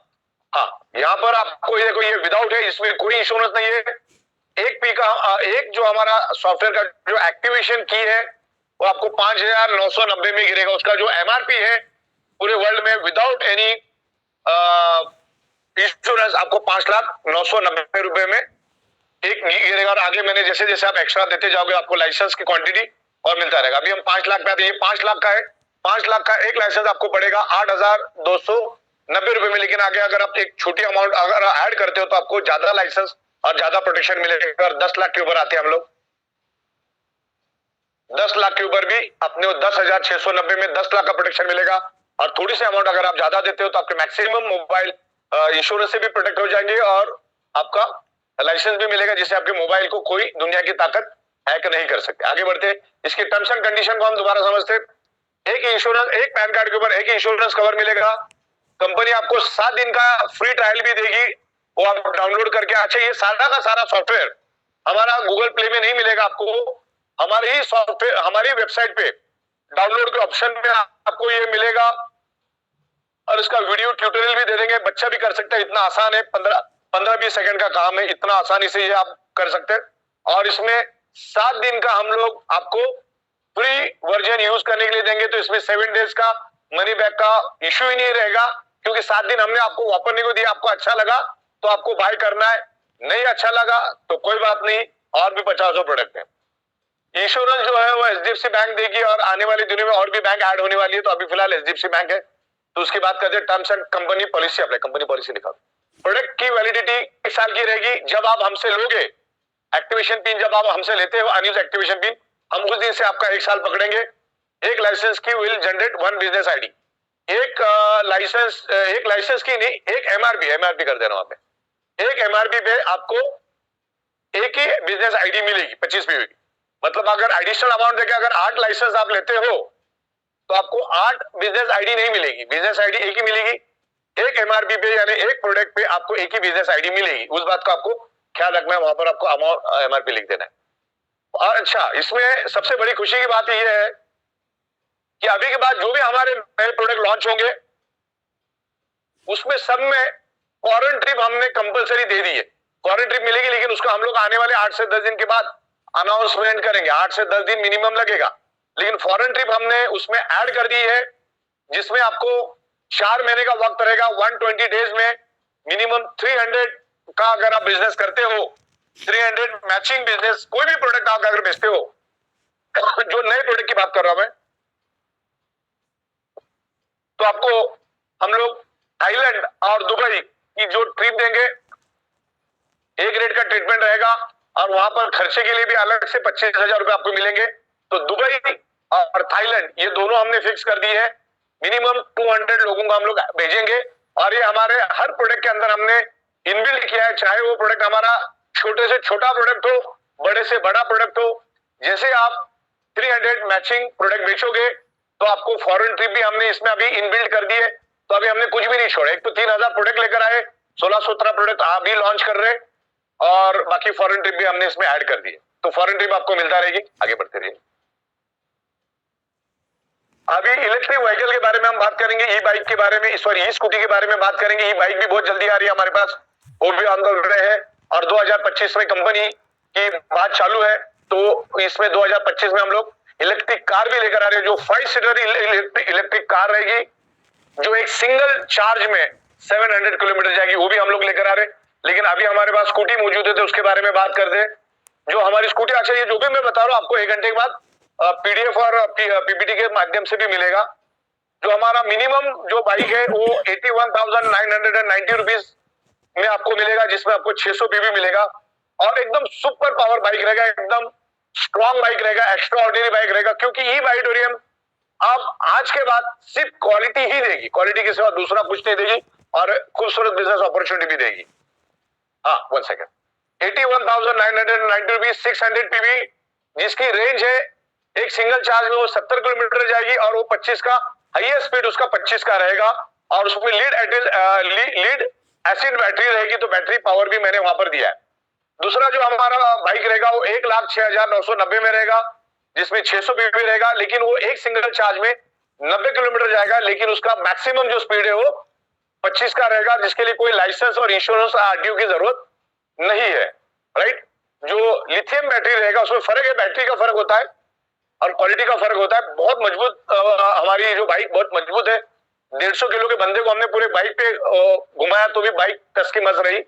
हाँ, यहाँ पर आपको ये देखो, ये विदाउट है, इसमें कोई इंश्योरेंस नहीं है। एक पी का एक जो हमारा सॉफ्टवेयर का जो एक्टिवेशन की है वो आपको 5,990 में गिरेगा। उसका जो एमआरपी है पूरे वर्ल्ड में विदाउट एनी इंश्योरेंस आपको 5,990 रुपए में एक गिरेगा। और आगे मैंने जैसे जैसे आप एक्स्ट्रा देते जाओगे आपको लाइसेंस की क्वांटिटी और मिलता रहेगा। अभी हम 5 लाख पे आते हैं, 5 लाख का है, 5 लाख का एक लाइसेंस आपको पड़ेगा 8,290 रुपए में। लेकिन आगे अगर आप एक छोटी अमाउंट अगर ऐड करते हो तो आपको ज्यादा लाइसेंस और ज्यादा प्रोटेक्शन मिलेगा। अगर 10 लाख के ऊपर आते हैं हम लोग, 10 लाख के ऊपर भी अपने 10,690 में 10 लाख का प्रोटेक्शन मिलेगा। और थोड़ी सी अमाउंट अगर आप ज्यादा देते हो तो आपके मैक्सिमम मोबाइल इंश्योरेंस से भी प्रोटेक्ट हो जाएंगे और आपका लाइसेंस भी मिलेगा, जिससे आपके मोबाइल को कोई दुनिया की ताकत हैक नहीं कर सकते। आगे बढ़ते, इसके टर्म्स एंड कंडीशन को हम दोबारा समझते। एक इंश्योरेंस, एक पैन कार्ड के ऊपर एक इंश्योरेंस कवर मिलेगा। कंपनी आपको 7 दिन का फ्री ट्रायल भी देगी, वो आप डाउनलोड करके। अच्छा, ये सारा का सारा सॉफ्टवेयर हमारा गूगल प्ले में नहीं मिलेगा आपको, हमारे ही सॉफ्टवेयर हमारी वेबसाइट पे डाउनलोड के ऑप्शन में आपको ये मिलेगा। और इसका वीडियो ट्यूटोरियल भी दे देंगे, बच्चा भी कर सकता है, इतना आसान है, 15-20 सेकंड का काम है, इतना आसानी से ये आप कर सकते हैं। और इसमें 7 दिन का हम लोग आपको फ्री वर्जन यूज करने के लिए देंगे, तो इसमें 7 डेज का मनी बैक का इश्यू ही नहीं रहेगा, क्योंकि 7 दिन हमने आपको वापरने को दिया। आपको अच्छा लगा तो आपको बाय करना है, नहीं अच्छा लगा तो कोई बात नहीं, और भी 50 प्रोडक्ट है। इंश्योरेंस जो है वो एचडीएफसी बैंक देगी, और आने वाली दिनों में और भी बैंक ऐड होने वाली है। तो अभी फिलहाल एचडीएफसी बैंक है, तो उसकी बात करते हैं। Terms and company policy apply, company policy लिखा। प्रोडक्ट की वैलिडिटी 1 साल की रहेगी। जब आप हमसे लोगे एक्टिवेशन पिन, जब आप हमसे लेते हो अनयूज एक्टिवेशन पिन, हम उस दिन से आपका 1 साल पकड़ेंगे। एक लाइसेंस की विल जनरेट 1 बिजनेस आईडी। एक लाइसेंस की नहीं, एक एमआरपी कर देना। वहां पे एक एमआरपी पे आपको एक ही बिजनेस आईडी मिलेगी 25 पीवी की। मतलब अगर एडिशनल अमाउंट देके अगर 8 लाइसेंस आप लेते हो तो आपको 8 बिजनेस आईडी नहीं मिलेगी, बिजनेस आईडी एक ही मिलेगी। एक एमआरपी पे यानी एक प्रोडक्ट पे आपको एक ही बिजनेस आईडी मिलेगी, उस बात का आपको ख्याल रखना है, वहां पर आपको अमाउंट एमआरपी लिख देना है। और अच्छा, इसमें सबसे बड़ी खुशी की बात यह है कि अभी के बाद जो भी हमारे नए प्रोडक्ट लॉन्च होंगे उसमें सब में फॉरेन ट्रिप हमने कंपलसरी दे दी है। फॉरेन ट्रिप मिलेगी, लेकिन उसका हम लोग आने वाले 8 से 10 दिन के बाद अनाउंसमेंट करेंगे। 8 से 10 दिन मिनिमम लगेगा, लेकिन फॉरेन ट्रिप हमने उसमें ऐड कर दी है, जिसमें आपको 4 महीने का वक्त रहेगा। 120 डेज में मिनिमम 300 का अगर आप बिजनेस करते हो, 300 मैचिंग बिजनेस, कोई भी प्रोडक्ट आप अगर बेचते हो, जो नए प्रोडक्ट की बात कर रहा हूं मैं, तो आपको हम लोग थाईलैंड और दुबई की जो ट्रिप देंगे, एक रेट का ट्रीटमेंट रहेगा और वहां पर खर्चे के लिए भी अलग से 25,000 रुपए आपको मिलेंगे। तो दुबई और थाईलैंड ये दोनों हमने फिक्स कर दी है। मिनिमम 200 लोगों को हम लोग भेजेंगे और ये हमारे हर प्रोडक्ट के अंदर हमने इनबिल्ड किया है, चाहे वो प्रोडक्ट हमारा छोटे से छोटा प्रोडक्ट हो, बड़े से बड़ा प्रोडक्ट हो। जैसे आप 300 मैचिंग प्रोडक्ट बेचोगे तो आपको फॉरेन ट्रिप भी हमने इसमें अभी इनबिल्ड कर दी है। तो अभी हमने कुछ भी नहीं छोड़ा। एक तो 3,000 प्रोडक्ट लेकर आए, 16-17 प्रोडक्ट आप भी लॉन्च कर रहे, और बाकी फॉरेन ट्रिप भी हमने इसमें ऐड कर दिए। तो फॉरेन ट्रिप आपको मिलता रहेगी, आगे बढ़ते रहिए। अभी इलेक्ट्रिक व्हीकल के बारे में हम बात करेंगे, ई बाइक के बारे में, सॉरी ई स्कूटी के बारे में बात करेंगे। ई बाइक भी बहुत जल्दी आ रही है हमारे पास, वो भी ऑन द वे है, और 2025 में कंपनी की बात चालू है। तो इसमें 2025 में हम लोग इलेक्ट्रिक कार भी लेकर आ रहे हैं, जो 5 सीटर इलेक्ट्रिक कार रहेगी, जो एक सिंगल चार्ज में 700 किलोमीटर जाएगी, वो भी हम लोग लेकर आ रहे हैं। लेकिन अभी हमारे पास स्कूटी मौजूद है, तो उसके बारे में बात करते हैं। जो हमारी स्कूटी, अच्छा ये जो भी मैं बता रहा हूँ आपको 1 घंटे के बाद पीडीएफ और पीपीटी के माध्यम से भी मिलेगा। जो हमारा मिनिमम जो बाइक है वो 81,990 रुपीज में आपको मिलेगा, जिसमें आपको 600 पीवी मिलेगा, और एकदम सुपर पावर बाइक रहेगा, एकदम स्ट्रॉन्ग बाइक रहेगा, एक्स्ट्रा ऑर्डिनरी बाइक रहेगा। क्योंकि ई बाइटोरियम अब आज के बाद सिर्फ क्वालिटी ही देगी, क्वालिटी के सिवा दूसरा कुछ नहीं देगी, और खूबसूरत बिजनेस अपॉर्चुनिटी भी देगी। हाँ, 1 सेकेंड। 81,990 रुपीज, 600 पीवी, जिसकी रेंज है एक सिंगल चार्ज में वो 70 किलोमीटर जाएगी, और वो 25 का हाईएस्ट स्पीड उसका 25 का रहेगा, और उसमें लीड एसिड बैटरी रहेगी। तो बैटरी पावर भी मैंने वहां पर दिया है। दूसरा जो हमारा बाइक रहेगा वो 1,06,990 में रहेगा, जिसमें 600 पीवी रहेगा, लेकिन वो एक सिंगल चार्ज में 90 किलोमीटर जाएगा, लेकिन उसका मैक्सिमम जो स्पीड है वो 25 का रहेगा, जिसके लिए कोई लाइसेंस और इंश्योरेंस आरटीओ की जरूरत नहीं है, राइट। जो लिथियम बैटरी रहेगा उसमें फर्क है, बैटरी का फर्क होता है और क्वालिटी का फर्क होता है। बहुत मजबूत हमारी जो बाइक बहुत मजबूत है। 150 किलो के बंदे को हमने पूरे बाइक पे घुमाया तो भी बाइक टस की मस रही।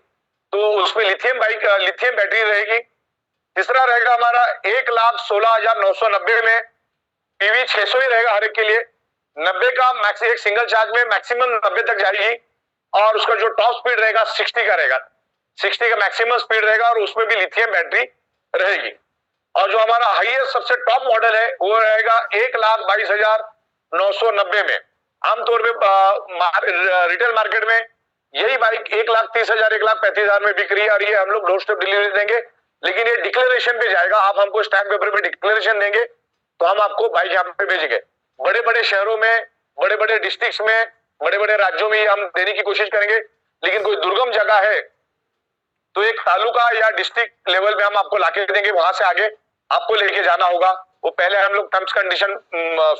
तो उसमें लिथियम बैटरी रहेगी। तीसरा रहेगा हमारा 1,16,990 में, पीवी 600 ही रहेगा हर एक के लिए। 90 का मैक्स, एक सिंगल चार्ज में मैक्सिमम 90 तक जाएगी, और उसका जो टॉप स्पीड रहेगा 60 का रहेगा, 60 का मैक्सिमम स्पीड रहेगा, और उसमें भी लिथियम बैटरी रहेगी। और जो हमारा हाईएस्ट सबसे टॉप मॉडल है वो रहेगा 1,22,990 में। आमतौर पे रिटेल मार्केट में यही बाइक 1,30,000 1,35,000 में बिक रही है, और ये हम लोग डोर स्टेप डिलीवरी देंगे। लेकिन ये डिक्लेरेशन पे जाएगा, आप हमको स्टैम्प पेपर पे डिक्लेरेशन देंगे तो हम आपको बाइक यहाँ पे भेजेंगे। बड़े बड़े शहरों में, बड़े बड़े डिस्ट्रिक्ट्स में, बड़े बड़े राज्यों में हम देने की कोशिश करेंगे। लेकिन कोई दुर्गम जगह है तो एक तालुका या डिस्ट्रिक्ट लेवल में हम आपको लाके देंगे, वहां से आगे आपको लेके जाना होगा। वो पहले हम लोग टर्म्स कंडीशन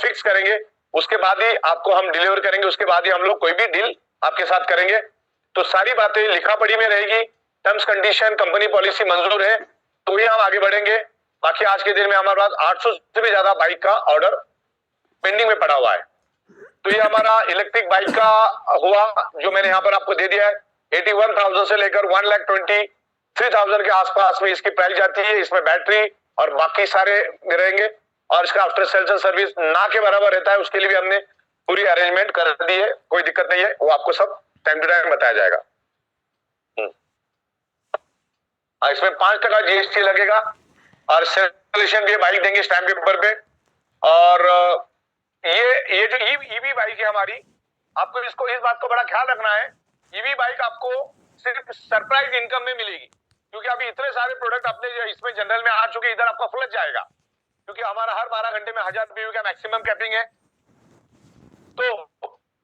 फिक्स करेंगे, उसके बाद ही आपको हम डिलीवर करेंगे, उसके बाद ही हम लोग कोई भी डील आपके साथ करेंगे। तो सारी बातें लिखा पढ़ी में रहेगी, टर्म्स कंडीशन कंपनी पॉलिसी मंजूर है तो ही हम आगे बढ़ेंगे। बाकी आज के दिन में हमारे पास 800 से भी ज्यादा बाइक का ऑर्डर पेंडिंग में पड़ा हुआ है। तो ये हमारा इलेक्ट्रिक बाइक का हुआ, जो मैंने यहाँ पर आपको दे दिया है। 81,000 से लेकर 1,23,000 के आसपास में इसकी प्राइस जाती है। इसमें बैटरी और बाकी सारे रहेंगे, और इसका आफ्टर सेल्स सर्विस ना के बराबर रहता है, उसके लिए भी हमने पूरी अरेंजमेंट कर दी है, कोई दिक्कत नहीं है। वो आपको सब टाइम टू टाइम बताया जाएगा। इसमें 5% जीएसटी लगेगा, और सर्कुलेशन भी बाइक देंगे स्टैम्प पेपर पे। और ये जो ईवी बाइक है हमारी, आपको इसको इस बात को बड़ा ख्याल रखना है, ईवी बाइक आपको सिर्फ सरप्राइज इनकम में मिलेगी, क्योंकि अभी इतने सारे प्रोडक्ट अपने इसमें जनरल में आ चुके, इधर आपका फ्लच जाएगा, क्योंकि हमारा हर 12 घंटे में 1000 पीवी का मैक्सिमम कैपिंग है। तो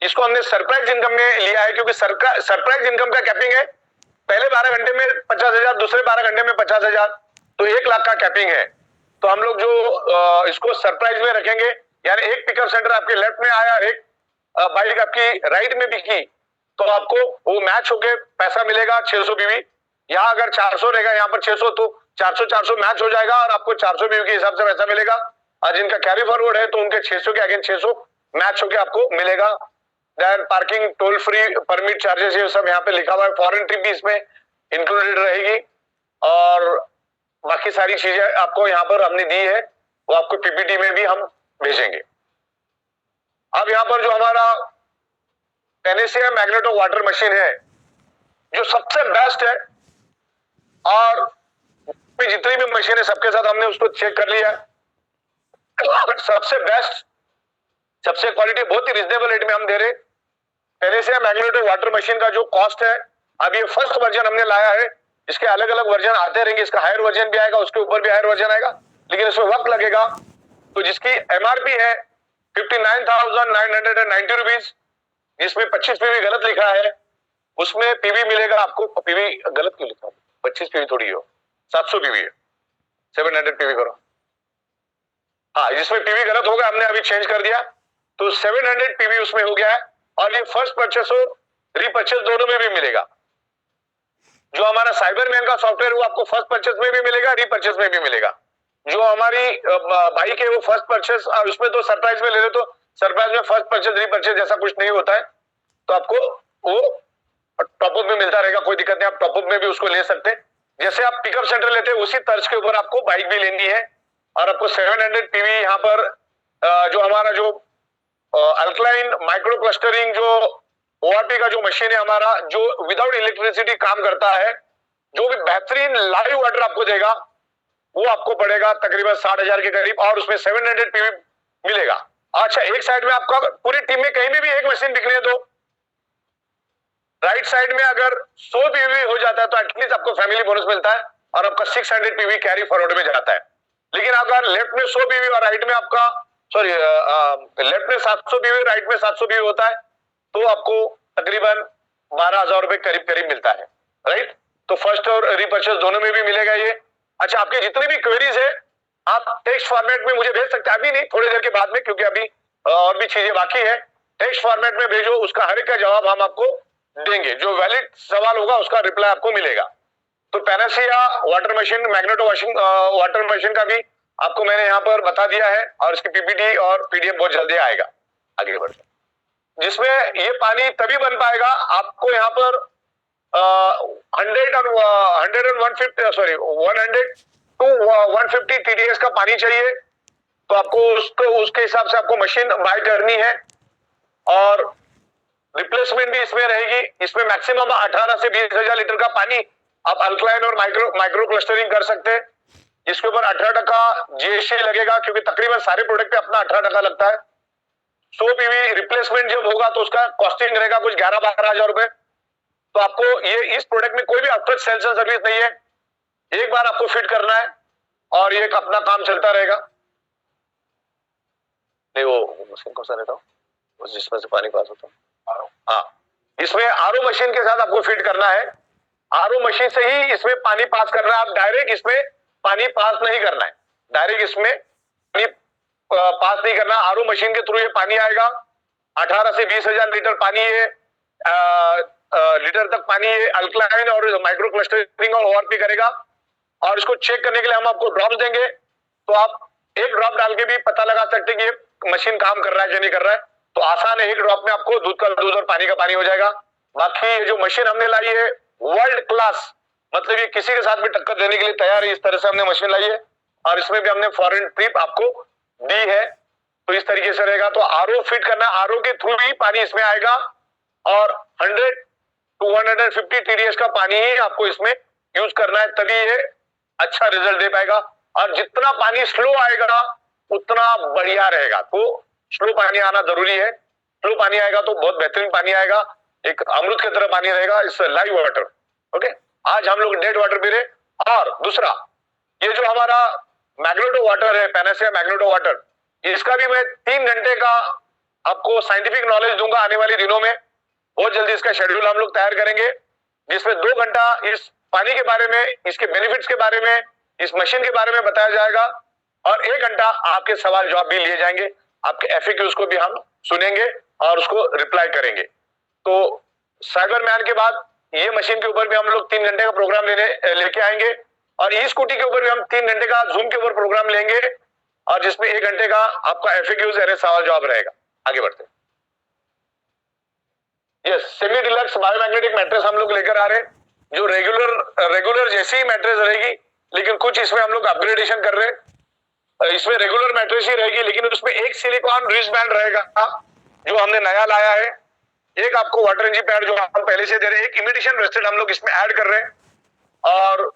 इसको हमने सरप्राइज इनकम में लिया है, क्योंकि सरप्राइज इनकम का कैपिंग है पहले 12 घंटे में 50,000, दूसरे 12 घंटे में 50,000, तो 1 लाख का कैपिंग है। तो हम लोग जो इसको सरप्राइज में रखेंगे, यानी एक पिकअप सेंटर आपके लेफ्ट में आया, एक बाइक आपकी राइट में बिकी, तो आपको वो मैच होके पैसा मिलेगा 600 बीवी। यहाँ अगर 400 रहेगा, यहाँ पर 600, तो 400 मैच हो जाएगा और आपको 400 बीवी के हिसाब से पैसा मिलेगा। और जिनका कैरी फॉरवर्ड है तो उनके 600 के अगेन 600 मैच होके आपको मिलेगा। Then parking, toll free, permit charges, ये सब यहाँ पे लिखा हुआ है। फॉरेन ट्रिप भी इसमें इंक्लूडेड रहेगी और बाकी सारी चीजें आपको यहाँ पर हमने दी है, वो आपको पीपीटी में भी हम भेजेंगे। अब यहाँ पर जो हमारा पेनेसिया मैग्नेटो वाटर मशीन है, जो सबसे बेस्ट है, और जितनी भी मशीन है सबके साथ हमने उसको चेक कर लिया। सबसे बेस्ट, सबसे क्वालिटी, बहुत ही रिजनेबल रेट में हम दे रहे। पेनेसिया मैग्नेटो वाटर मशीन का जो कॉस्ट है, अब ये फर्स्ट वर्जन हमने लाया है, इसके अलग अलग वर्जन आते रहेंगे, इसका हायर वर्जन भी आएगा, उसके ऊपर भी हायर वर्जन आएगा, लेकिन इसमें वक्त लगेगा। तो जिसकी एमआरपी है 59,990 रुपीज, जिसमें 25 पीवी गलत लिखा है, उसमें पीवी मिलेगा आपको। पीवी गलत क्यों लिखा है? 25 पीवी थोड़ी हो, 700 पीवी है, 700 पीवी करो। हाँ, जिसमें पीवी गलत होगा हमने अभी चेंज कर दिया, तो 700 पीवी उसमें हो गया है। और ये फर्स्ट परचेस और रीपर्चेस दोनों में भी मिलेगा। जो हमारा साइबरमैन का सॉफ्टवेयर वो आपको फर्स्ट परचेस में भी मिलेगा, रीपर्चेस में भी मिलेगा। जो हमारी बाइक है वो फर्स्ट परचेस, उसमें तो सरप्राइज में ले रहे, तो सरप्राइज में फर्स्ट परचेस रीपर्चेस जैसा कुछ नहीं होता है, तो आपको वो टॉपअप में मिलता रहेगा, कोई दिक्कत नहीं, आप टॉपअप में भी उसको ले सकते हैं। जैसे आप पिकअप सेंटर लेते हैं उसी तर्ज के ऊपर आपको बाइक भी लेनी है। और आपको 700 पीवी यहाँ पर जो हमारा जो अल्कलाइन माइक्रो क्लस्टरिंग जो ओआरपी का जो मशीन है हमारा, जो विदाउट इलेक्ट्रिसिटी काम करता है, जो भी बेहतरीन लाइव वाटर आपको देगा, वो आपको पड़ेगा तकरीबन 60,000 के करीब, और उसमें 700 पीवी मिलेगा। अच्छा, एक साइड में आपका पूरी टीम में कहीं भी एक मशीन बिकने दो, राइट साइड में अगर 100 पीवी हो जाता है तो एटलीस्ट आपको फैमिली बोनस मिलता है और आपका 600 पीवी कैरी फॉरवर्ड में जाता है। लेकिन अगर लेफ्ट में 100 पीवी और राइट में आपका लेफ्ट में 700 पीवी, राइट में 700 पीवी होता है, तो आपको तकरीबन 12,000 रुपए करीब करीब मिलता है, राइट। तो फर्स्ट और रीपर्चेस दोनों में भी मिलेगा ये। अच्छा, आपके जितनी भी क्वेरीज है आप टेक्स्ट फॉर्मेट में मुझे भेज सकते हैं, अभी नहीं, थोड़ी देर के बाद में, क्योंकि अभी और भी चीजें बाकी है। टेक्स्ट फॉर्मेट में भेजो, उसका हर एक का जवाब हम आपको देंगे, जो वैलिड सवाल होगा उसका रिप्लाई आपको मिलेगा। तो Panacea water machine, magneto water machine का भी आपको मैंने यहाँ पर बता दिया है, और इसकी पीपीटी और पीडीएफ बहुत जल्दी आएगा आगे बढ़, जिसमें ये पानी तभी बन पाएगा, आपको यहाँ पर 100 to 150 TDS का पानी चाहिए, तो आपको उसके हिसाब से आपको मशीन बाय करनी है। और रिप्लेसमेंट भी इसमें रहेगी। इसमें मैक्सिमम 18 से 20,000 लीटर का पानी आप अल्कलाइन और माइक्रो क्लस्टरिंग कर सकते हैं। इसके ऊपर 18% जीएसटी लगेगा, क्योंकि तकरीबन सारे प्रोडक्ट पे अपना 18% लगता है। 100 पीवी रिप्लेसमेंट जब होगा तो उसका कॉस्टिंग रहेगा कुछ 11-12 हजार रुपए। तो आपको ये इस प्रोडक्ट में कोई भी आफ्टर सेल्स एंड सर्विस नहीं है, एक बार आपको फिट करना है और ये अपना काम चलता रहेगा। नहीं, वो मशीन कौन सा रहता है जिसमें से पानी पास होता है? हाँ, इसमें आरओ मशीन के साथ आपको फिट करना है। आरओ मशीन से ही इसमें पानी पास करना है, आप डायरेक्ट इसमें पानी पास नहीं करना है, डायरेक्ट इसमें पानी पास नहीं करना। आरओ मशीन के थ्रू ये पानी आएगा, 18 से 20,000 लीटर पानी ये लीटर तक पानी ये अल्कलाइन और माइक्रो क्लस्टरिंग और ओआरपी करेगा। और इसको चेक करने के लिए हम आपको ड्रॉप्स देंगे, तो आप एक ड्रॉप डाल के भी पता लगा सकते हैं कि ये मशीन काम कर रहा है कि नहीं कर रहा है। तो आसान है, एक ड्रॉप में आपको दूध का दूध और पानी का पानी हो जाएगा। बाकी ये जो मशीन हमने लाई है वर्ल्ड क्लास, मतलब ये किसी के साथ भी टक्कर देने के लिए तैयार है, इस तरह से हमने मशीन लाई है। और इसमें भी हमने फॉरेन ट्रिप आपको दी है, तो इस तरीके से रहेगा। तो आरओ फिट करना, आरओ के थ्रू ही पानी इसमें आएगा, और 100 to 150 TDS का पानी ही आपको इसमें यूज करना है, तभी ये अच्छा रिजल्ट दे पाएगा। और जितना पानी स्लो आएगा उतना बढ़िया रहेगा। तो स्लो पानी आना जरूरी है, स्लो पानी आएगा तो बहुत बेहतरीन पानी आएगा, एक अमृत की तरह पानी रहेगा, इस लाइव वाटर। ओके, आज हम लोग डेड वाटर पी रहे। और दूसरा, ये जो हमारा मैग्नेटो वाटर है, पेनेसिया मैग्नेटो वाटर, इसका भी मैं 3 घंटे का आपको साइंटिफिक नॉलेज दूंगा आने वाले दिनों में। बहुत जल्दी इसका शेड्यूल हम लोग तैयार करेंगे, जिसमें 2 घंटा इस पानी के बारे में, इसके बेनिफिट्स के बारे में, इस मशीन के बारे में बताया जाएगा, और 1 घंटा आपके सवाल जवाब भी लिए जाएंगे। आपके एफएक्यूज को भी हम सुनेंगे और उसको रिप्लाई करेंगे। तो साइबर मैन के बाद ये मशीन के ऊपर भी हम लोग 3 घंटे का प्रोग्राम लेके आएंगे, और ई स्कूटी के ऊपर भी हम 3 घंटे का जूम के ऊपर प्रोग्राम लेंगे, और जिसमें 1 घंटे का आपका एफएक्यूज यानी सवाल जवाब रहेगा। आगे बढ़ते हैं। Yes, semi deluxe biomagnetic mattress हम लोग लेकर आ रहे हैं, जो रेगुलर जैसी ही मैट्रेस रहेगी, लेकिन कुछ इसमें हम लोग अपग्रेडेशन कर रहे हैं। इसमें रेगुलर मैट्रेस ही रहेगी, लेकिन उसमें एक सिलिकॉन रिस्ट बैंड रहेगा जो हमने नया लाया है। एक आपको वाटर एनर्जी पैड जो हम पहले से दे रहे हैं, एक इमिटेशन ब्रेसलेट हम लोग इसमें ऐड कर रहे हैं, और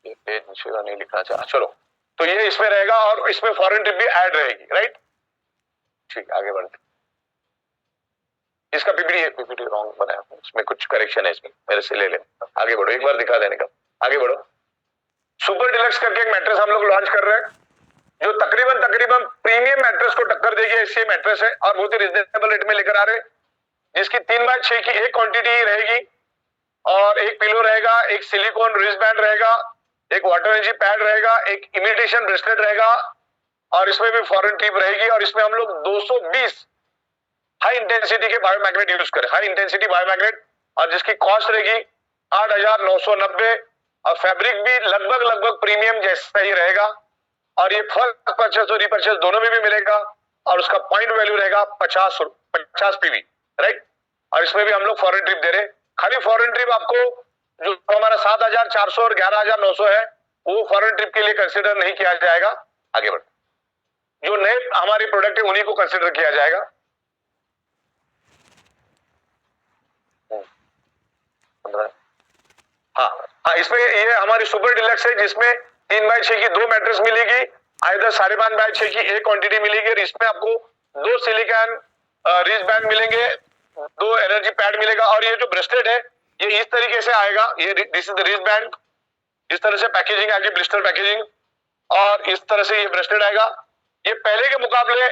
नहीं लिखा था, चलो, तो ये इसमें रहेगा, और इसमें फॉरेन ट्रिप भी ऐड रहेगी, राइट। ठीक, आगे बढ़ते। इसका पीपीटी रॉन्ग बनाया, इसमें कुछ करेक्शन है, इसमें मेरे से ले लेना। आगे बढ़ो, एक बार दिखा देने का, आगे बढ़ो। सुपर डिलक्स करके एक मैट्रेस हम लोग लॉन्च कर रहे हैं, जो तकरीबन प्रीमियम मैट्रेस को टक्कर देगी, ऐसी मैट्रेस है, और बहुत ही रिजनेबल रेट में लेकर आ रहे हैं, जिसकी 3x6 की एक क्वांटिटी रहेगी, और एक पिलो रहेगा, एक सिलिकॉन रिस्ट बैंड रहेगा, एक वाटर एनर्जी पैड रहेगा, एक इमिटेशन ब्रेसलेट रहेगा, और इसमें भी फॉरेन टिप रहेगी, और इसमें हम लोग 220 हाई इंटेंसिटी के बायोमैग्नेट यूज करें, हाई इंटेंसिटी बायोमैग्नेट, और जिसकी कॉस्ट रहेगी 8,990, और फैब्रिक भी लगभग प्रीमियम जैसा ही रहेगा, और ये फर्स्ट परचेस और रीपरचेस दोनों में भी मिलेगा, और उसका पॉइंट वैल्यू रहेगा 50 पीवी, राइट। और इसमें भी हम लोग फॉरेन ट्रिप दे रहे हैं। खाली फॉरेन ट्रिप आपको जो हमारा 7,400 और 11,900 है, वो फॉरेन ट्रिप के लिए कंसिडर नहीं किया जाएगा। आगे बढ़, जो नए हमारे प्रोडक्ट है उन्हीं को कंसिडर किया जाएगा। हाँ, इसमें ये हमारी सुपर डिलक्स है, जिसमें 3x6 की 2 मैट्रेस मिलेगी, आइदर 5.5x6 की एक क्वांटिटी मिलेगी, और इसमें आपको 2 सिलिकॉन रिस्ट बैंड मिलेंगे, 2 एनर्जी पैड मिलेगा, और ये जो ब्रेसलेट है ये इस तरीके से आएगा, ये this is the wrist band, इस तरह से पैकेजिंग आएगी, ब्लिस्टर पैकेजिंग, और इस तरह से ये ब्रेसलेट आएगा। ये पहले के मुकाबले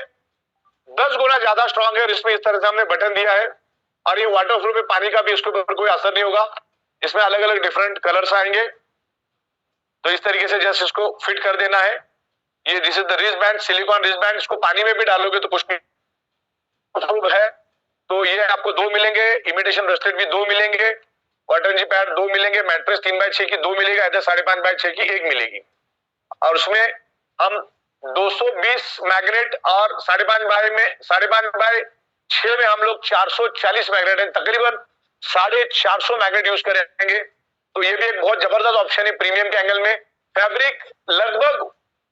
10 गुना ज्यादा स्ट्रांग है, और इसमें इस तरह से हमने बटन दिया है, और ये वाटर प्रूफ है, पानी का भी इसके ऊपर कोई असर नहीं होगा। इसमें अलग अलग डिफरेंट कलर्स आएंगे, तो इस तरीके से जस्ट इसको फिट कर देना है। ये this is the wrist band, silicon wrist band, इसको पानी में भी डालोगे तो कुछ नहीं है। तो ये आपको 2 मिलेंगे, इमिटेशन ब्रेसलेट भी 2 मिलेंगे, वाटर एनर्जी पैड 2 मिलेंगे, मैट्रेस 3x6 की 2 मिलेगा, ऐसे 5.5x6 की 1 मिलेगी, और उसमें हम 220 मैग्नेट, और 5.5x6 में हम लोग 440 मैग्नेट है, तकरीबन 450 मैग्नेट यूज करेंगे। तो ये भी एक बहुत जबरदस्त ऑप्शन है प्रीमियम के एंगल में। फैब्रिक लगभग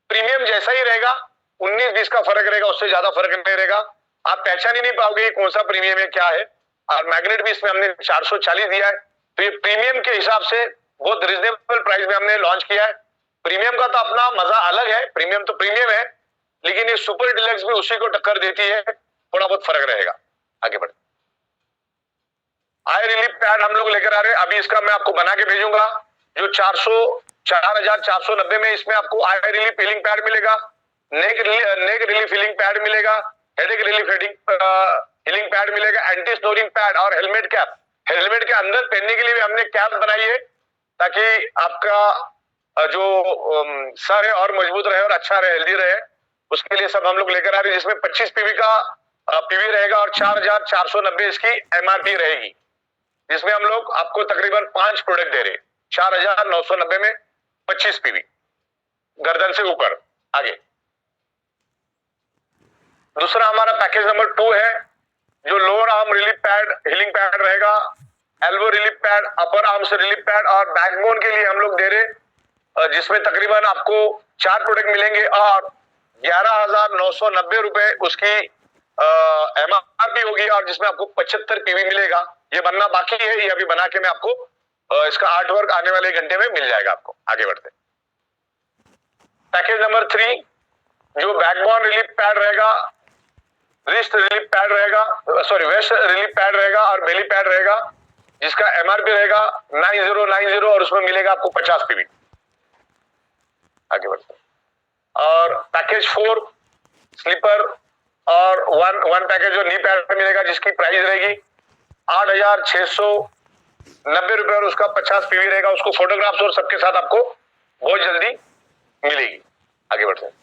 प्रीमियम जैसा ही रहेगा, 19-20 का फर्क रहेगा, उससे ज्यादा फर्क नहीं रहेगा। आप पहचान ही नहीं पाओगे कौन सा प्रीमियम है, क्या है। और मैग्नेट भी इसमें हमने 440 दिया है, तो ये प्रीमियम के हिसाब से बहुत रिजनेबल प्राइस में हमने लॉन्च किया है। प्रीमियम का तो अपना मजा अलग है, प्रीमियम तो प्रीमियम है, लेकिन ये सुपर डिलक्स भी उसी को टक्कर देती है, थोड़ा बहुत फर्क रहेगा। आगे बढ़े, आई रिलीफ पैड हम लोग लेकर आ रहे हैं, अभी इसका मैं आपको बना के भेजूंगा, जो 4,490 में इसमें आपको आई रिलीफ हीलिंग पैड मिलेगा, नेक रिलीफ हीलिंग पैड मिलेगा, हेडेक रिलीफ हीलिंग पैड मिलेगा, एंटी स्नोरिंग पैड, और हेलमेट कैप। हेलमेट के अंदर पहनने के लिए भी हमने कैप बनाई है, ताकि आपका जो सर है और मजबूत रहे और अच्छा रहे, हेल्दी रहे, उसके लिए सब हम लोग लेकर आ रहे हैं, जिसमें 25 पीवी का पीवी रहेगा, और 4,490 इसकी एमआरपी रहेगी, जिसमें हम लोग आपको तकरीबन 5 प्रोडक्ट दे रहे हैं, 4,990 में 25 पीवी गर्दन से ऊपर। आगे दूसरा हमारा पैकेज नंबर 2 है, जो lower arm relief pad healing pad रहेगा, elbow relief pad, upper arm से रिलीफ पैड, और बैकबोन के लिए हम लोग दे रहे, जिसमें तकरीबन आपको 4 प्रोडक्ट मिलेंगे, और 11,990 रुपए उसकी एमआरपी होगी, और जिसमें आपको 75 पीवी मिलेगा। ये बनना बाकी है, ये अभी बना के मैं आपको इसका आर्ट वर्क आने वाले घंटे में मिल जाएगा आपको। आगे बढ़ते, पैकेज नंबर 3 जो बैकबोन रिलीफ पैड रहेगा, रिस्ट रिलीफ पैड रहेगा, सॉरी वेस्ट रिलीफ पैड रहेगा, और बेली पैड रहेगा, जिसका एमआरपी रहेगा 9090, और उसमें मिलेगा आपको 50 पीवी। आगे बढ़ते, और पैकेज 4 स्लीपर और वन पैकेज जो नी पैड मिलेगा, जिसकी प्राइस रहेगी 8,690 रुपए और उसका 50 पीवी रहेगा। उसको फोटोग्राफ्स और सबके साथ आपको बहुत जल्दी मिलेगी। आगे बढ़ते हैं,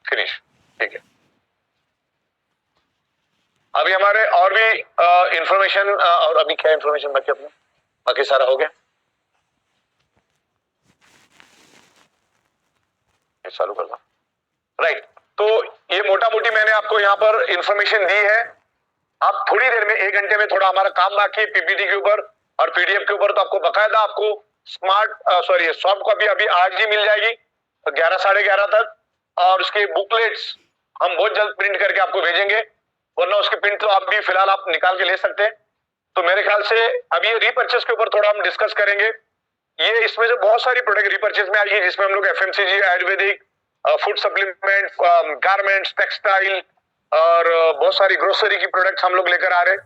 फिनिश, ठीक है। अभी हमारे और भी इंफॉर्मेशन, और अभी क्या इंफॉर्मेशन बाकी अपने, बाकी सारा हो गया, चालू करना, राइट। तो ये मोटा मोटी मैंने आपको यहाँ पर इंफॉर्मेशन दी है। आप थोड़ी देर में, 1 घंटे में थोड़ा हमारा काम बाकी है पीपीटी के ऊपर और पीडीएफ के ऊपर, तो आपको बकायदा आपको सॉफ्ट कॉपी अभी आज ही मिल जाएगी 11 साढ़े 11 तक, और उसके बुकलेट्स हम बहुत जल्द प्रिंट करके आपको भेजेंगे, वरना उसके प्रिंट तो आप भी फिलहाल आप निकाल के ले सकते हैं। तो मेरे ख्याल से अभी ये रीपर्चेस के ऊपर थोड़ा हम डिस्कस करेंगे। ये इसमें से बहुत सारी प्रोडक्ट रीपर्चेस में आएगी, जिसमें हम लोग FMCG, Ayurvedic, food supplement, garments, textile और बहुत सारी ग्रोसरी की प्रोडक्ट्स हम लोग लेकर आ रहे हैं।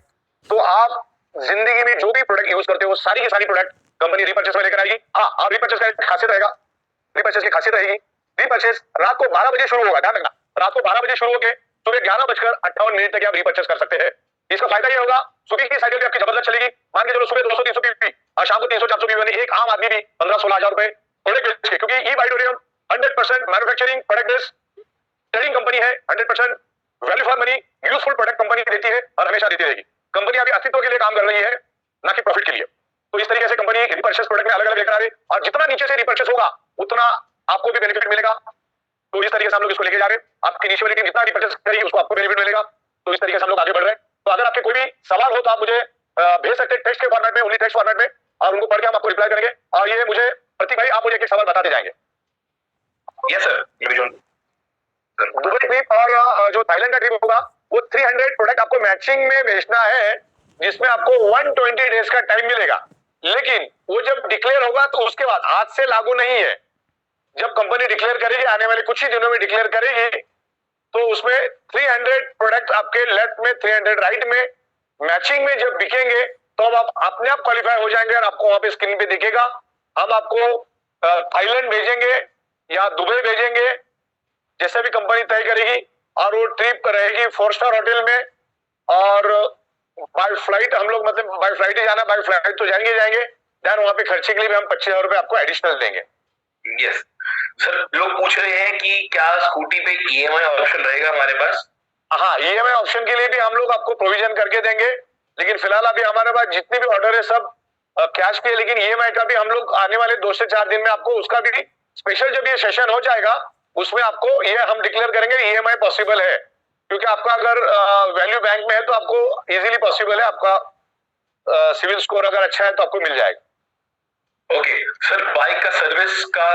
तो आप जिंदगी में जो भी प्रोडक्ट यूज करते हो वो सारी की सारी प्रोडक्ट कंपनी रीपर्चेस में लेकर आएगी। हाँ, और रीपर्चेस का खासियत रहेगा, रीपर्चेस की खासियत रहेगी, रीपर्चेस रात को 12 बजे शुरू होगा, ध्यान रखना, रात को 12 बजे शुरू होकर सुबह 11:58 तक आप रीपर्चेस कर सकते हैं। इसका फायदा ये होगा, सुबह की साइकिल भी आपकी जबरदस्त चलेगी। मान के चलो सुबह 200-300 पीवी और शाम को 300-400 पीवी, एक आम आदमी भी 15-16 हजार रुपए प्रोडक्ट बेच के, क्योंकि ई बाइडोरियम 100% manufacturing product based trading company है, 100% value for money useful product company देती है और हमेशा देती रहेगी। कंपनी अभी अस्तित्व के लिए काम कर रही है, ना कि प्रॉफिट के लिए। तो इस तरीके से कंपनी रिपर्चेस प्रोडक्ट में अलग अलग लेकर आ रही है, और जितना नीचे से रिपर्चेस होगा उतना आपको भी बेनिफिट मिलेगा। तो इस तरीके से हम लोग इसको लेके जा रहे हैं। आपकी इनिशियली टीम जितना रिपर्चेस करेगी उसको आपको बेनिफिट मिलेगा। तो इस तरीके से हम लोग आगे बढ़ रहे हैं। तो अगर आपके कोई भी सवाल हो तो आप मुझे भेज सकते हैं टेक्स्ट के फॉर्मेट में, ओनली टेक्स्ट फॉर्मेट में, और उनको पढ़ के हम आपको रिप्लाई करेंगे। और ये मुझे प्रतीक भाई, आप मुझे एक सवाल बताते जाएंगे। Yes sir. दुबई ट्रिप और जो थाईलैंड का ट्रिप होगा वो 300 प्रोडक्ट आपको मैचिंग में बेचना है, जिसमें आपको 120 डेज का टाइम मिलेगा। लेकिन वो जब डिक्लेयर होगा तो उसके बाद आज से लागू नहीं है। जब कंपनी डिक्लेयर करेगी, आने वाले कुछ ही दिनों में डिक्लेयर करेगी, तो उसमें 300 प्रोडक्ट आपके लेफ्ट में, 300 राइट में मैचिंग में जब बिकेंगे तो अब आप अपने आप क्वालिफाई हो जाएंगे और आपको वहां पे स्क्रीन पे दिखेगा। हम आपको थाईलैंड भेजेंगे या दुबई भेजेंगे, जैसे भी कंपनी तय करेगी, और वो ट्रिप रहेगी 4 स्टार होटल में, और बाय फ्लाइट हम लोग, मतलब बाय फ्लाइट ही जाना, बाय फ्लाइट तो जाएंगे देन वहां पे खर्चे के लिए भी हम 25,000 रुपए आपको एडिशनल देंगे। यस सर, लोग पूछ रहे हैं कि क्या स्कूटी पे ईएमआई ऑप्शन रहेगा हमारे पास? हाँ, ईएमआई ऑप्शन के लिए भी हम लोग आपको प्रोविजन करके देंगे, लेकिन फिलहाल अभी हमारे पास जितने भी ऑर्डर है सब कैश पे, लेकिन ईएमआई का भी हम लोग आने वाले 2 से 4 दिन में आपको उसका भी स्पेशल, जब ये सेशन हो जाएगा उसमें आपको ये हम डिक्लेयर करेंगे ईएमआई पॉसिबल है, क्योंकि आपका अगर वैल्यू बैंक में है तो आपको इजीली पॉसिबल है, आपका सिविल स्कोर अगर अच्छा है तो आपको मिल जाएगा। ओके सर, बाइक का सर्विस का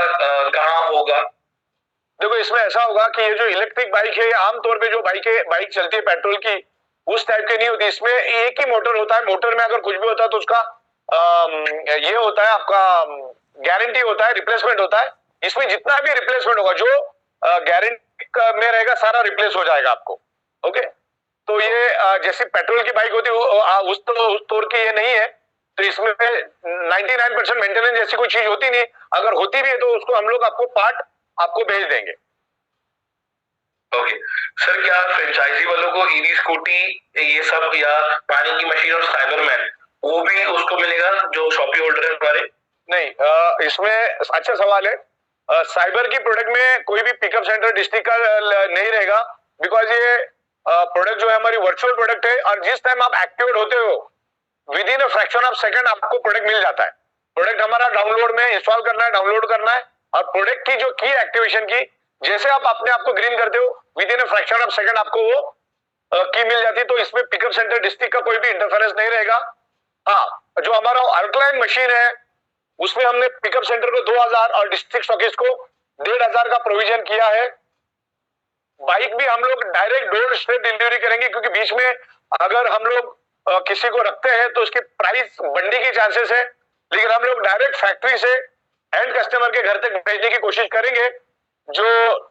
कहाँ होगा? देखो, इसमें ऐसा होगा कि ये जो इलेक्ट्रिक बाइक है, आमतौर पे जो बाइक चलती है पेट्रोल की, उस टाइप की नहीं होती। इसमें एक ही मोटर होता है, मोटर में अगर कुछ भी होता है तो उसका ये होता है, आपका गारंटी होता है, रिप्लेसमेंट होता है। इसमें जितना भी रिप्लेसमेंट होगा, जो गारंटी में रहेगा, सारा रिप्लेस हो जाएगा आपको। ओके, तो ये जैसे पेट्रोल की बाइक होती है उस तौर की ये नहीं है। तो इसमें 99% मेंटेनेंस जैसी कोई चीज होती नहीं, अगर होती भी है तो उसको हम लोग आपको पार्ट आपको भेज देंगे। ओके सर, क्या फ्रेंचाइजी वालों को ईवी स्कूटी ये सब, या पानी की मशीन और साइबरमैन, वो भी उसको मिलेगा जो शॉपी होल्डर है हमारे? नहीं, इसमें अच्छा सवाल है। साइबर की प्रोडक्ट में कोई भी पिकअप सेंटर डिस्ट्रिक्ट का नहीं रहेगा, बिकॉज ये प्रोडक्ट जो है हमारी वर्चुअल प्रोडक्ट है, और जिस टाइम आप एक्टिवेट होते हो with in a fraction of second आपको प्रोडक्ट मिल जाता है। प्रोडक्ट हमारा डाउनलोड में इंस्टॉल करना है, डाउनलोड करना है, और प्रोडक्ट की जो की एक्टिवेशन की, जैसे आप अपने आप को ग्रीन करते हो with in a fraction of second आपको वो की मिल जाती है। तो इसमें पिकअप सेंटर डिस्ट्रिक्ट का कोई भी इंटरफेरेंस नहीं रहेगा। हाँ, जो हमारा अल्कलाइन मशीन है उसमें हमने पिकअप सेंटर को 2000 और डिस्ट्रिक्ट स्टॉकिस्ट को 1500 का प्रोविजन किया है। बाइक भी हम लोग डायरेक्ट डोर स्टेप डिलीवरी करेंगे, क्योंकि बीच में अगर हम लोग किसी को रखते हैं तो उसके प्राइस बढ़ने की चांसेस है, लेकिन हम लोग डायरेक्ट फैक्ट्री से एंड कस्टमर के घर तक भेजने की कोशिश करेंगे। जो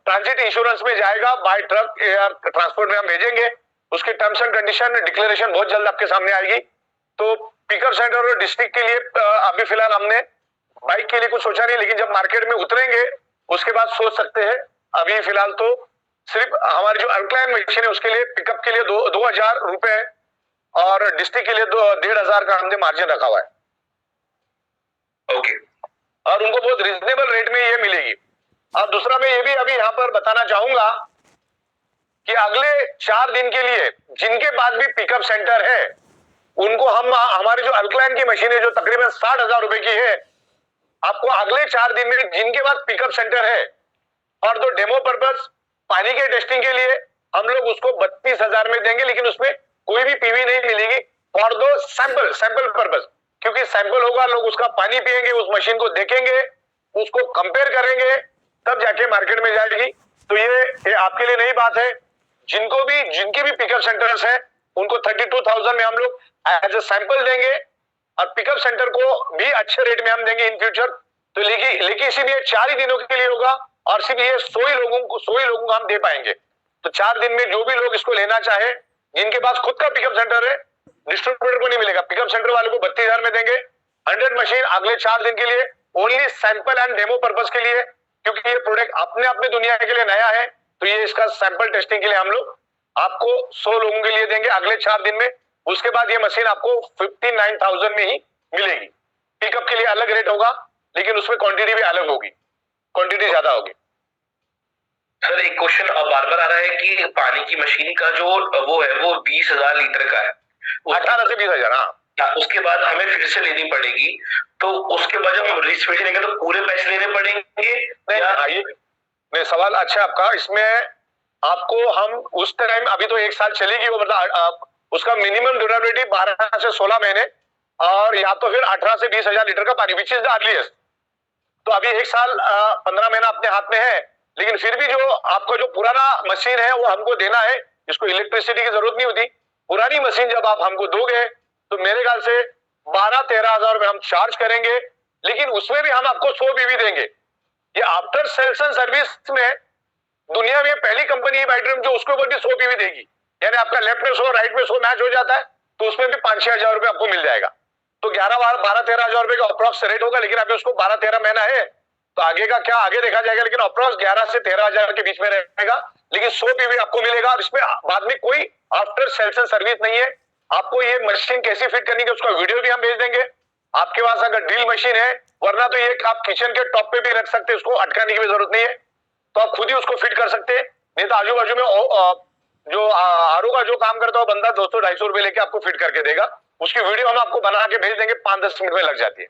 ट्रांजिट इंश्योरेंस में जाएगा, बाय ट्रक या ट्रांसपोर्ट में हम भेजेंगे, उसके टर्म्स एंड कंडीशन डिक्लेरेशन बहुत जल्द आपके सामने आएगी। तो पिकअप सेंटर और डिस्ट्रिक्ट के लिए अभी फिलहाल हमने बाइक के लिए कुछ सोचा नहीं, लेकिन जब मार्केट में उतरेंगे उसके बाद सोच सकते हैं। अभी फिलहाल तो सिर्फ हमारी जो अल्कलाइन मशीन है उसके लिए पिकअप के लिए 2,000 रुपए और डिस्ट्रिक्ट के लिए 1,500 का हमने मार्जिन रखा हुआ है। ओके। और उनको बहुत रिजनेबल रेट में ये मिलेगी। और दूसरा मैं ये भी अभी यहाँ पर बताना चाहूंगा कि अगले 4 दिन के लिए जिनके पास भी पिकअप सेंटर है उनको हम हमारी जो अल्कलाइन की मशीन है जो तकरीबन 60,000 रुपए की है, आपको अगले 4 दिन में जिनके पास पिकअप सेंटर है और तो डेमो पर्पस पानी के टेस्टिंग के लिए हम लोग उसको 32,000 में देंगे, लेकिन उसमें कोई भी पीवी नहीं मिलेगी फॉर दो सैंपल पर्पस, क्योंकि सैंपल होगा, लोग उसका पानी पिएंगे, उस मशीन को देखेंगे, उसको कंपेयर करेंगे, तब जाके मार्केट में जाएगी। तो ये आपके लिए नई बात है। जिनके भी पिकअप सेंटर्स है उनको 32,000 में हम लोग एज ए सैंपल देंगे और पिकअप सेंटर को भी अच्छे रेट में हम देंगे इन फ्यूचर। तो लेकिन सिर्फ ये 4 ही दिनों के लिए होगा और सिर्फ ये 100 ही लोगों को हम दे पाएंगे। तो 4 दिन में जो भी लोग इसको लेना चाहे, जिनके पास खुद का पिकअप सेंटर है, डिस्ट्रीब्यूटर को नहीं मिलेगा, पिकअप सेंटर वाले को 32,000 में देंगे 100 मशीन अगले 4 दिन के लिए, only sample and demo purpose के लिए, क्योंकि ये प्रोडक्ट अपने दुनिया के लिए नया है। तो ये इसका सैंपल टेस्टिंग के लिए हम लोग आपको 100 लोगों के लिए देंगे अगले 4 दिन में। उसके बाद ये मशीन आपको 59,000 में ही मिलेगी। पिकअप के लिए अलग रेट होगा, लेकिन उसमें क्वांटिटी भी अलग होगी, क्वांटिटी ज्यादा होगी। सर एक क्वेश्चन अब बार बार आ रहा है कि पानी की मशीन का जो वो है वो 20,000 लीटर का है, 18 से 20,000। हाँ, उसके बाद हमें फिर से लेनी पड़ेगी, तो उसके बाद जब हम रजिस्ट्रेशन लेंगे तो पूरे पैसे लेने पड़ेंगे? नहीं, सवाल अच्छा आपका। इसमें आपको हम उस टाइम, अभी तो 1 साल चलेगी वो, मतलब उसका मिनिमम ड्यूरेबिलिटी 12 से 16 महीने और या तो फिर 18 से 20,000 लीटर का पानी, विच इज द अर्लीस्ट। तो अभी 1 साल 15 महीना अपने हाथ में है, लेकिन फिर भी जो आपका जो पुराना मशीन है वो हमको देना है। इसको इलेक्ट्रिसिटी की जरूरत नहीं होती। पुरानी मशीन जब आप हमको दोगे तो मेरे ख्याल से 12-13 हजार रुपए हम चार्ज करेंगे, लेकिन उसमें भी हम आपको 100 पीवी देंगे। ये आफ्टर सेल्स एंड सर्विस में दुनिया में पहली कंपनी है बैटरी जो उसके ऊपर भी 100 पीवी देगी। यानी आपका लेफ्ट में 100 राइट में 100 मैच हो जाता है, तो उसमें भी 5-6 हजार रुपए आपको मिल जाएगा। तो 12-13 हजार रुपए का अप्रॉक्स रेट होगा, लेकिन अभी उसको 12-13 महीना है, तो आगे का क्या आगे देखा जाएगा, लेकिन अप्रॉक्स 11 से 13 हजार के बीच में रहेगा। लेकिन 100 पीवी आपको मिलेगा और इसमें बाद में कोई आफ्टर सेल्स एंड सर्विस नहीं है। आपको ये मशीन कैसी फिट करनी है उसका वीडियो भी हम भेज देंगे आपके पास, अगर ड्रिल मशीन है, वरना तो ये आप किचन के टॉप पे भी रख सकते हैं, उसको अटकाने की भी जरूरत नहीं है, तो आप खुद ही उसको फिट कर सकते हैं। नहीं तो आजू बाजू में जो आरओ का जो काम करता है बंदा 200-250 रुपए लेके आपको फिट करके देगा। उसकी वीडियो हम आपको बना के भेज देंगे, 5-10 मिनट में लग जाती है।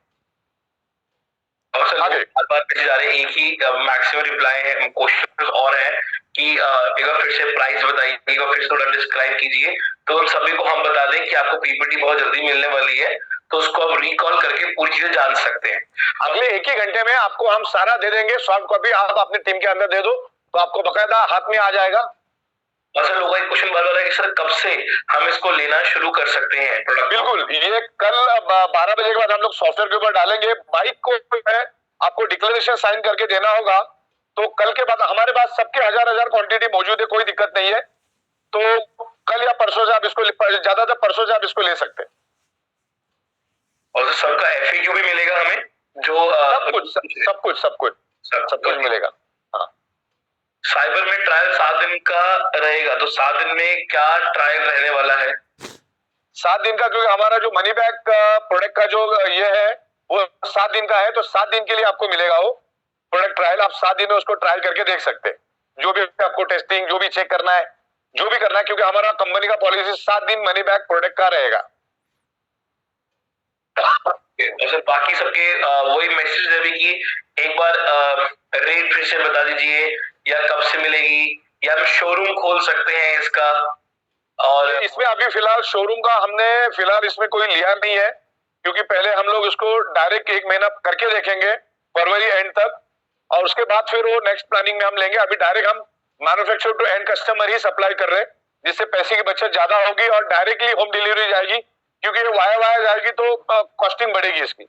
और सर बार जा रहे एक ही मैक्सिमम रिप्लाई है, क्वेश्चन और है कि एक बार फिर से प्राइस बताइए, एक बार फिर से थोड़ा डिस्क्राइब कीजिए, तो उन सभी को हम बता दें कि आपको पीपीटी बहुत जल्दी मिलने वाली है, तो उसको आप रिकॉल करके पूरी चीजें जान सकते हैं। अगले 1 ही घंटे में आपको हम सारा दे देंगे, सॉफ्ट कॉपी आप अपनी टीम के अंदर दे दो तो आपको बकायदा हाथ में आ जाएगा। और सर लोगों का क्वेश्चन बार बार है कि सर कब से हम इसको लेना शुरू कर सकते हैं प्रोडक्ट? बिल्कुल, ये कल 12 बजे के बाद हम लोग सॉफ्टवेयर के ऊपर डालेंगे। बाइक को है आपको डिक्लेरेशन साइन करके देना होगा, तो कल के बाद हमारे पास सबके हजार क्वांटिटी मौजूद है, कोई दिक्कत नहीं है। तो कल या परसों से आप इसको, ज्यादातर परसों से आप इसको ले सकते हैं। और सबका एफएक्यू भी मिलेगा हमें, जो सब कुछ मिलेगा। हाँ, साइबर में ट्रायल 7 दिन का रहेगा, तो 7 दिन में क्या ट्रायल रहने वाला है? 7 दिन का, क्योंकि हमारा जो मनी बैक प्रोडक्ट का जो ये है वो 7 दिन का है, तो 7 दिन के लिए आपको मिलेगा वो प्रोडक्ट ट्रायल। आप 7 दिन में उसको ट्रायल करके देख सकते हैं, जो भी आपको टेस्टिंग जो भी चेक करना है, जो भी करना है, क्योंकि हमारा कंपनी का पॉलिसी 7 दिन मनी बैक प्रोडक्ट का रहेगा। सर बाकी सबके वही मैसेज है भी कि एक बार रेट फिर से बता दीजिए, या कब से मिलेगी, या हम शोरूम खोल सकते हैं इसका? और इसमें अभी फिलहाल शोरूम का हमने फिलहाल इसमें कोई लिया नहीं है, क्योंकि पहले हम लोग इसको डायरेक्ट 1 महीना करके देखेंगे फरवरी एंड तक, और उसके बाद फिर वो नेक्स्ट प्लानिंग में हम लेंगे। अभी डायरेक्ट हम मैन्युफैक्चर टू एंड कस्टमर ही सप्लाई कर रहे हैं, जिससे पैसे की बचत ज्यादा होगी और डायरेक्टली होम डिलीवरी जाएगी, क्योंकि वाया जाएगी तो कॉस्टिंग बढ़ेगी इसकी।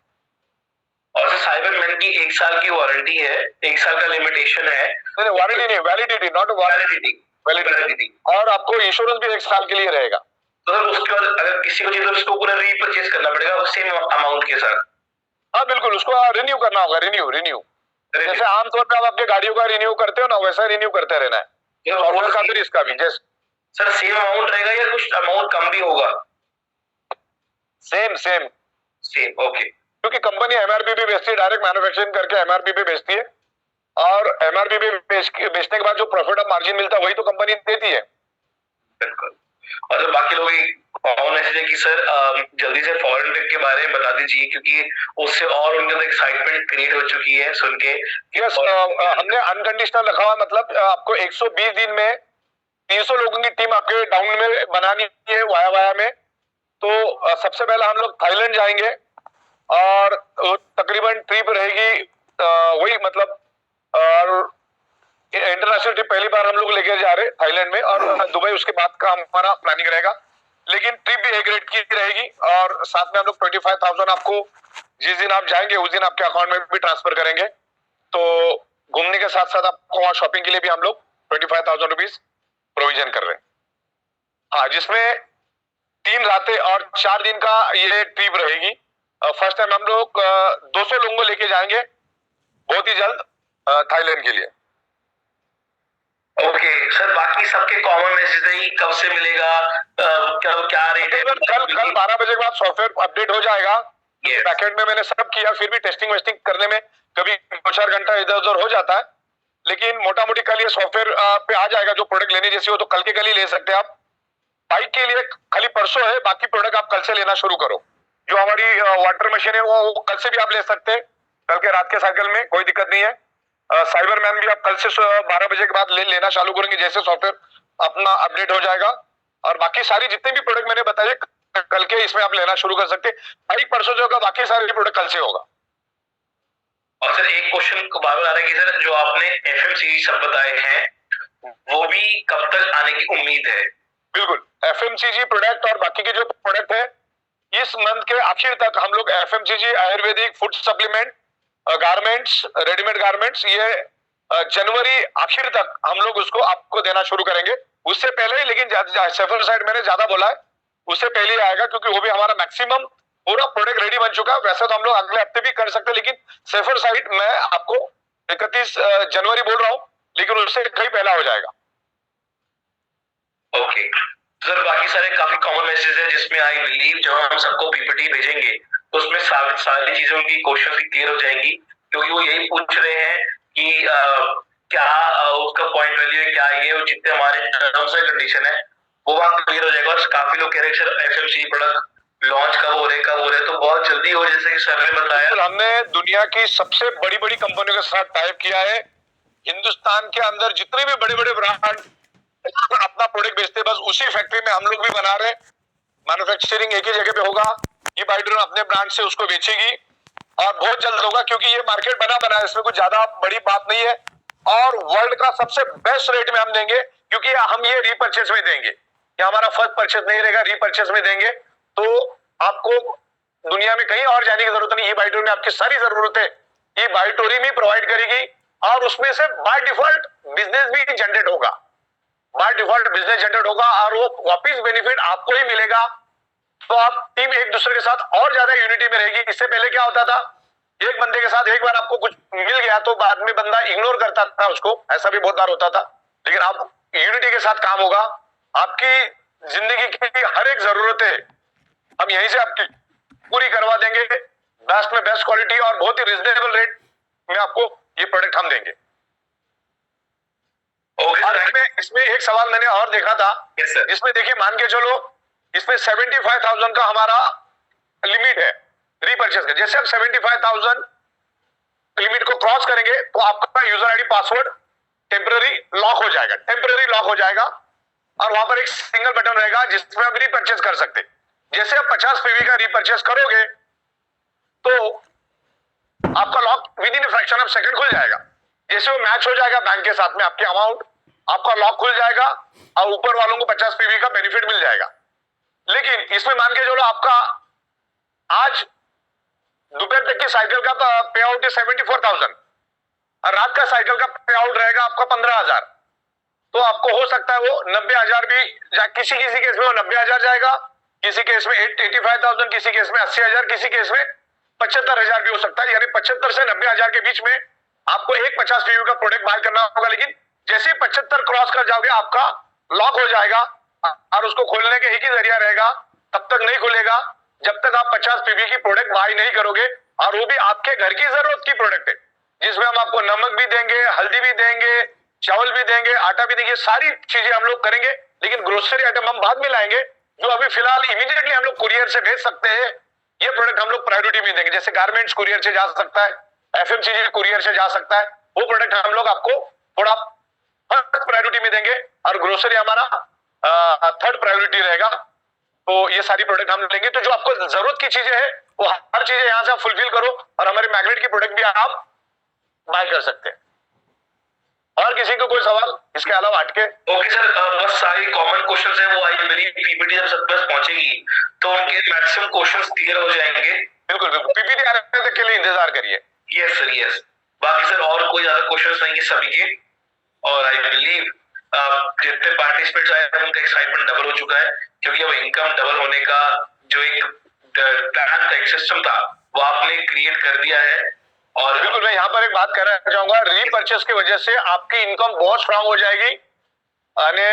और साइबरमैन की 1 साल की वारंटी है, 1 साल का लिमिटेशन है। वारंटी नहीं, वैलिडिटी, नॉट वैलिडिटी। और आपको इंश्योरेंस भी 1 साल के लिए रहेगा। तो सर उसके बाद अगर किसी को चाहिए तो उसको पूरा रीपरचेज करना पड़ेगा सेम अमाउंट के साथ? हाँ बिल्कुल, उसको रिन्यू करना होगा। रिन्यू जैसे आमतौर पे आप अपनी गाड़ियों का रिन्यू करते हो ना, वैसा रिन्यू करते रहना है। सॉफ्टवेयर का भी इसका भी जैसे सर सेम अमाउंट रहेगा या कुछ अमाउंट कम भी होगा? Same same same, okay. क्योंकि कंपनी एमआरपी पे बेचती है, डायरेक्ट मैन्युफैक्चरिंग करके एमआरपी पे बेचती है, और एमआरपी पे बेचने के बाद जो प्रॉफिट ऑफ मार्जिन मिलता है वही तो कंपनी देती है। बिल्कुल। और जो बाकी लोग कॉमन मैसेज है कि सर जल्दी से फॉरेन टेक के बारे में बता दीजिए, क्योंकि उससे और उनके अंदर एक्साइटमेंट क्रिएट हो चुकी है सुन के। यस, हमने अनकंडीशनल रखा हुआ, मतलब आपको 120 दिन में 300 लोगों की टीम आपके डाउन में बनानी है वाया वाया में। तो सबसे पहले हम लोग थाईलैंड जाएंगे, और तकरीबन ट्रिप रहेगी वही, मतलब इंटरनेशनल ट्रिप पहली बार हम लोग लेके जा रहे थाईलैंड में, और दुबई उसके बाद का हमारा प्लानिंग रहेगा। लेकिन ट्रिप भी ए ग्रेड की रहेगी, और साथ में हम लोग 25,000 आपको जिस दिन आप जाएंगे उस दिन आपके अकाउंट में भी ट्रांसफर करेंगे। तो घूमने के साथ साथ आपको वहां शॉपिंग के लिए भी हम लोग 25,000 रुपीज प्रोविजन कर रहे हैं। हाँ, जिसमें 3 रातें और 4 दिन का ये ट्रिप रहेगी। फर्स्ट टाइम हम लोग 200 लोगों को लेके जाएंगे बहुत ही जल्द थाईलैंड के लिए। ओके सर, बाकी सबके कॉमन मैसेज है, कब से मिलेगा, क्या रेट है? कल 12 बजे के बाद सॉफ्टवेयर अपडेट हो जाएगा। बैकएंड में मैंने सब किया, फिर भी टेस्टिंग वेस्टिंग करने में कभी 2-4 घंटा इधर उधर हो जाता है, लेकिन मोटा मोटी कल ये सॉफ्टवेयर पे आ जाएगा। जो प्रोडक्ट लेने जैसी हो तो कल के कल ही ले सकते हैं आप। बाइक के लिए खाली परसों है, बाकी प्रोडक्ट आप कल से लेना शुरू करो। जो हमारी वाटर मशीन है वो कल से भी आप ले सकते हैं, कल के रात के साइकिल में कोई दिक्कत नहीं है। साइबर मैन भी आप कल से 12 बजे के बाद लेना चालू करेंगे जैसे सॉफ्टवेयर अपना अपडेट हो जाएगा। और बाकी सारी जितने भी प्रोडक्ट मैंने बताए कल के इसमें आप लेना शुरू कर सकते हैं। बाइक परसों जो होगा, बाकी सारे प्रोडक्ट कल से होगा। और सर एक क्वेश्चन बार बार आ रहा है कि सर जो आपने एफएमसीजी सब बताए हैं वो भी कब तक आने की उम्मीद है? बिल्कुल, एफएमसीजी प्रोडक्ट और बाकी के जो प्रोडक्ट है इस मंथ के आखिर तक हम लोग FMCG, Ayurvedic, food supplement, garments, readymade garments, ये जनवरी आखिर तक हम लोग उसको आपको देना शुरू करेंगे। उससे पहले ही, लेकिन सेफर साइड मैंने ज्यादा बोला है, उससे पहले ही आएगा, क्योंकि वो भी हमारा मैक्सिमम पूरा प्रोडक्ट रेडी बन चुका है। वैसे तो हम लोग अगले हफ्ते भी कर सकते हैं, लेकिन सेफर साइड मैं आपको 31 जनवरी बोल रहा हूँ, लेकिन उससे कहीं पहला हो जाएगा। ओके सर, बाकी सारे काफी कॉमन मैसेज है जिसमें आई बिलीव जब हम सबको पीपीटी भेजेंगे तो उसमें सारी चीजों की क्वेश्चन भी क्लियर हो जाएंगी, क्योंकि वो यही पूछ रहे हैं कि क्या उसका पॉइंट वैल्यू है, क्या ये, और जितने हमारे टर्म्स एंड कंडीशन है वो वहां क्लियर हो जाएगा। और काफी लोग कह रहे हैं सर एफएमसीजी प्रोडक्ट लॉन्च कब हो रहे, तो बहुत जल्दी हो, जैसे कि सर ने बताया। हमने दुनिया की सबसे बड़ी बड़ी कंपनियों के साथ टाइप किया है। हिंदुस्तान के अंदर जितने भी बड़े बड़े ब्रांड अपना प्रोडक्ट बेचते, बस उसी फैक्ट्री में हम लोग भी बना रहे। मैन्युफैक्चरिंग एक ही जगह पे होगा, ये बाइड्रोन अपने ब्रांड से उसको बेचेगी, और बहुत जल्द होगा, क्योंकि ये मार्केट बना है, इसमें कुछ ज्यादा बड़ी बात नहीं है। और वर्ल्ड का सबसे बेस्ट रेट में हम देंगे, क्योंकि हम ये रीपर्चेस में देंगे, ये हमारा फर्स्ट परचेस नहीं रहेगा, रीपर्चेस में देंगे। तो आपको दुनिया में कहीं और जाने की जरूरत नहीं, ये बाइटोरी में आपकी सारी जरूरतें ये बाइटोरी में प्रोवाइड करेगी, और उसमें से बाय डिफॉल्ट बिजनेस भी जनरेट होगा, बाय डिफॉल्ट बिजनेस जनरेट होगा, और वो वापिस बेनिफिट आपको ही मिलेगा। तो आप टीम एक दूसरे के साथ और ज्यादा यूनिटी में रहेगी। इससे पहले क्या होता था, एक बंदे के साथ एक बार आपको कुछ मिल गया तो बाद में बंदा इग्नोर करता था उसको, ऐसा भी बहुत बार होता था। लेकिन आप यूनिटी के साथ काम होगा, आपकी जिंदगी की हर एक जरूरतें हम यहीं से आपकी पूरी करवा देंगे, बेस्ट में बेस्ट क्वालिटी और बहुत ही रिजनेबल रेट में आपको ये प्रोडक्ट हम देंगे। इसमें एक सवाल मैंने और देखा था, इसमें देखिए, मान के चलो इसमें 75,000 का हमारा लिमिट है रीपर्चेस का। जैसे आप 75,000 लिमिट को क्रॉस करेंगे तो आपका user ID password temporary lock हो जाएगा, और वहां पर एक सिंगल बटन रहेगा जिसमें आप रीपर्चेस कर सकते। जैसे आप 50 पीवी का रीपर्चेस करोगे तो आपका lock with in fraction of second खुल जाएगा। जैसे वो मैच हो जाएगा बैंक के साथ में आपके अमाउंट, आपका लॉक खुल जाएगा और ऊपर वालों को 50 पीवी का बेनिफिट मिल जाएगा। लेकिन इसमें मान के चलो आपका आज दोपहर तक की साइकिल का पे आउट है 74,000 और रात का साइकिल का पे आउट रहेगा आपका 15,000, तो आपको हो सकता है वो 90,000 भी किसी केस में वो 90,000 जाएगा, किसी केस में 85,000, किसी केस में 80,000, किसी केस में 75,000 भी हो सकता है। यानी 75 से 90,000 के बीच में आपको एक 50 पीवी का प्रोडक्ट बाय करना होगा, लेकिन जैसे 75 क्रॉस कर जाओगे आपका लॉक हो जाएगा और उसको खोलने के एक ही जरिया रहेगा, तब तक नहीं खुलेगा जब तक आप 50 पीबी की प्रोडक्ट बाय नहीं करोगे, और वो भी आपके घर की जरूरत की प्रोडक्ट है, जिसमें हम आपको नमक भी देंगे, हल्दी भी देंगे, चावल भी देंगे, आटा भी देंगे, सारी चीजें हम लोग करेंगे। लेकिन ग्रोसरी आइटम हम बाद में लाएंगे, जो अभी फिलहाल इमीडिएटली हम लोग कुरियर से भेज सकते हैं, ये प्रोडक्ट हम लोग प्रायोरिटी में देंगे। जैसे गारमेंट्स कुरियर से जा सकता है, एफएमसीजी कुरियर से जा सकता है, वो प्रोडक्ट हम लोग आपको थोड़ा फर्स्ट प्रायोरिटी में देंगे, और ग्रोसरी हमारा थर्ड प्रायोरिटी रहेगा। तो ये सारी प्रोडक्ट हम लेंगे। तो जो आपको जरूरत की चीजें है वो हर चीजें यहाँ से आप फुलफिल करो, और हमारे मैग्नेट की प्रोडक्ट भी आप बाय कर सकते हैं। और किसी को कोई सवाल इसके अलावा हटके? ओके सर, बस सारी कॉमन क्वेश्चंस है वो आई बिलीव पीपीटी जब सब पास पहुंचेगी तो उनके मैक्सिमम क्वेश्चंस क्लियर हो जाएंगे। बिल्कुल बिल्कुल, पीपीटी आने तक के लिए इंतजार करिए। Yes sir, yes. बाकी सर और कोई ज्यादा क्वेश्चंस नहीं है सभी के, और आई बिलीव जितने पार्टिसिपेंट्स आए हैं उनका एक्साइटमेंट डबल हो चुका है, क्योंकि अब इनकम डबल होने का जो एक प्लान था, एक सिस्टम था, वो आपने क्रिएट कर दिया है। और बिल्कुल, मैं यहाँ पर एक बात कहना चाहूंगा, रीपर्चेस की वजह से आपकी इनकम बहुत स्ट्रांग हो जाएगी।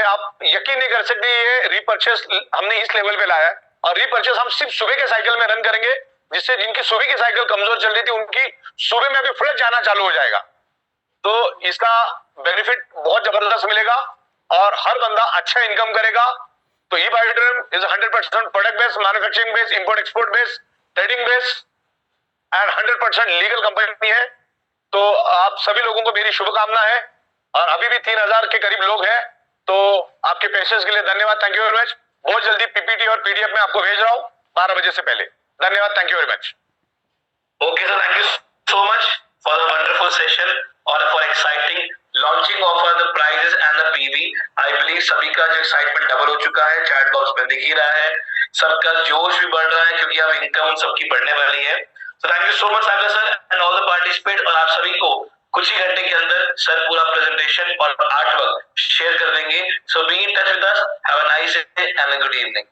आप यकीन नहीं कर सकते, ये रीपर्चेस हमने इस लेवल पे लाया है, और रीपर्चेस हम सिर्फ सुबह के साइकिल में रन करेंगे, जिससे जिनकी सुबह की साइकिल कमजोर चल रही थी उनकी सुबह में अभी फ्लड जाना चालू हो जाएगा। तो इसका बेनिफिट बहुत जबरदस्त मिलेगा और हर बंदा अच्छा इनकम करेगा। तो E biodrum is 100% product based, manufacturing based, import export based, trading based and 100% legal company है। तो आप सभी लोगों को मेरी शुभकामना है, और अभी भी 3000 के करीब लोग हैं। तो आपके पेशेंस के लिए धन्यवाद, थैंक यू वेरी मच। बहुत जल्दी पीपीटी और पीडीएफ में आपको भेज रहा हूं 12 बजे से पहले। धन्यवाद, thank you very much. Okay sir, thank you so much for the wonderful session और for exciting launching of the prizes and the PV. I believe सभी का जो excitement डबल हो चुका है, चैट बॉक्स में दिख ही रहा है, सबका जोश भी बढ़ रहा है क्योंकि अब इनकम सबकी बढ़ने वाली है। So thank you so much Sagar sir and all the participants, और आप सभी को कुछ ही घंटे के अंदर सर पूरा प्रेजेंटेशन और आर्ट वर्क शेयर कर देंगे। So be in touch with us. Have a nice day and a good evening.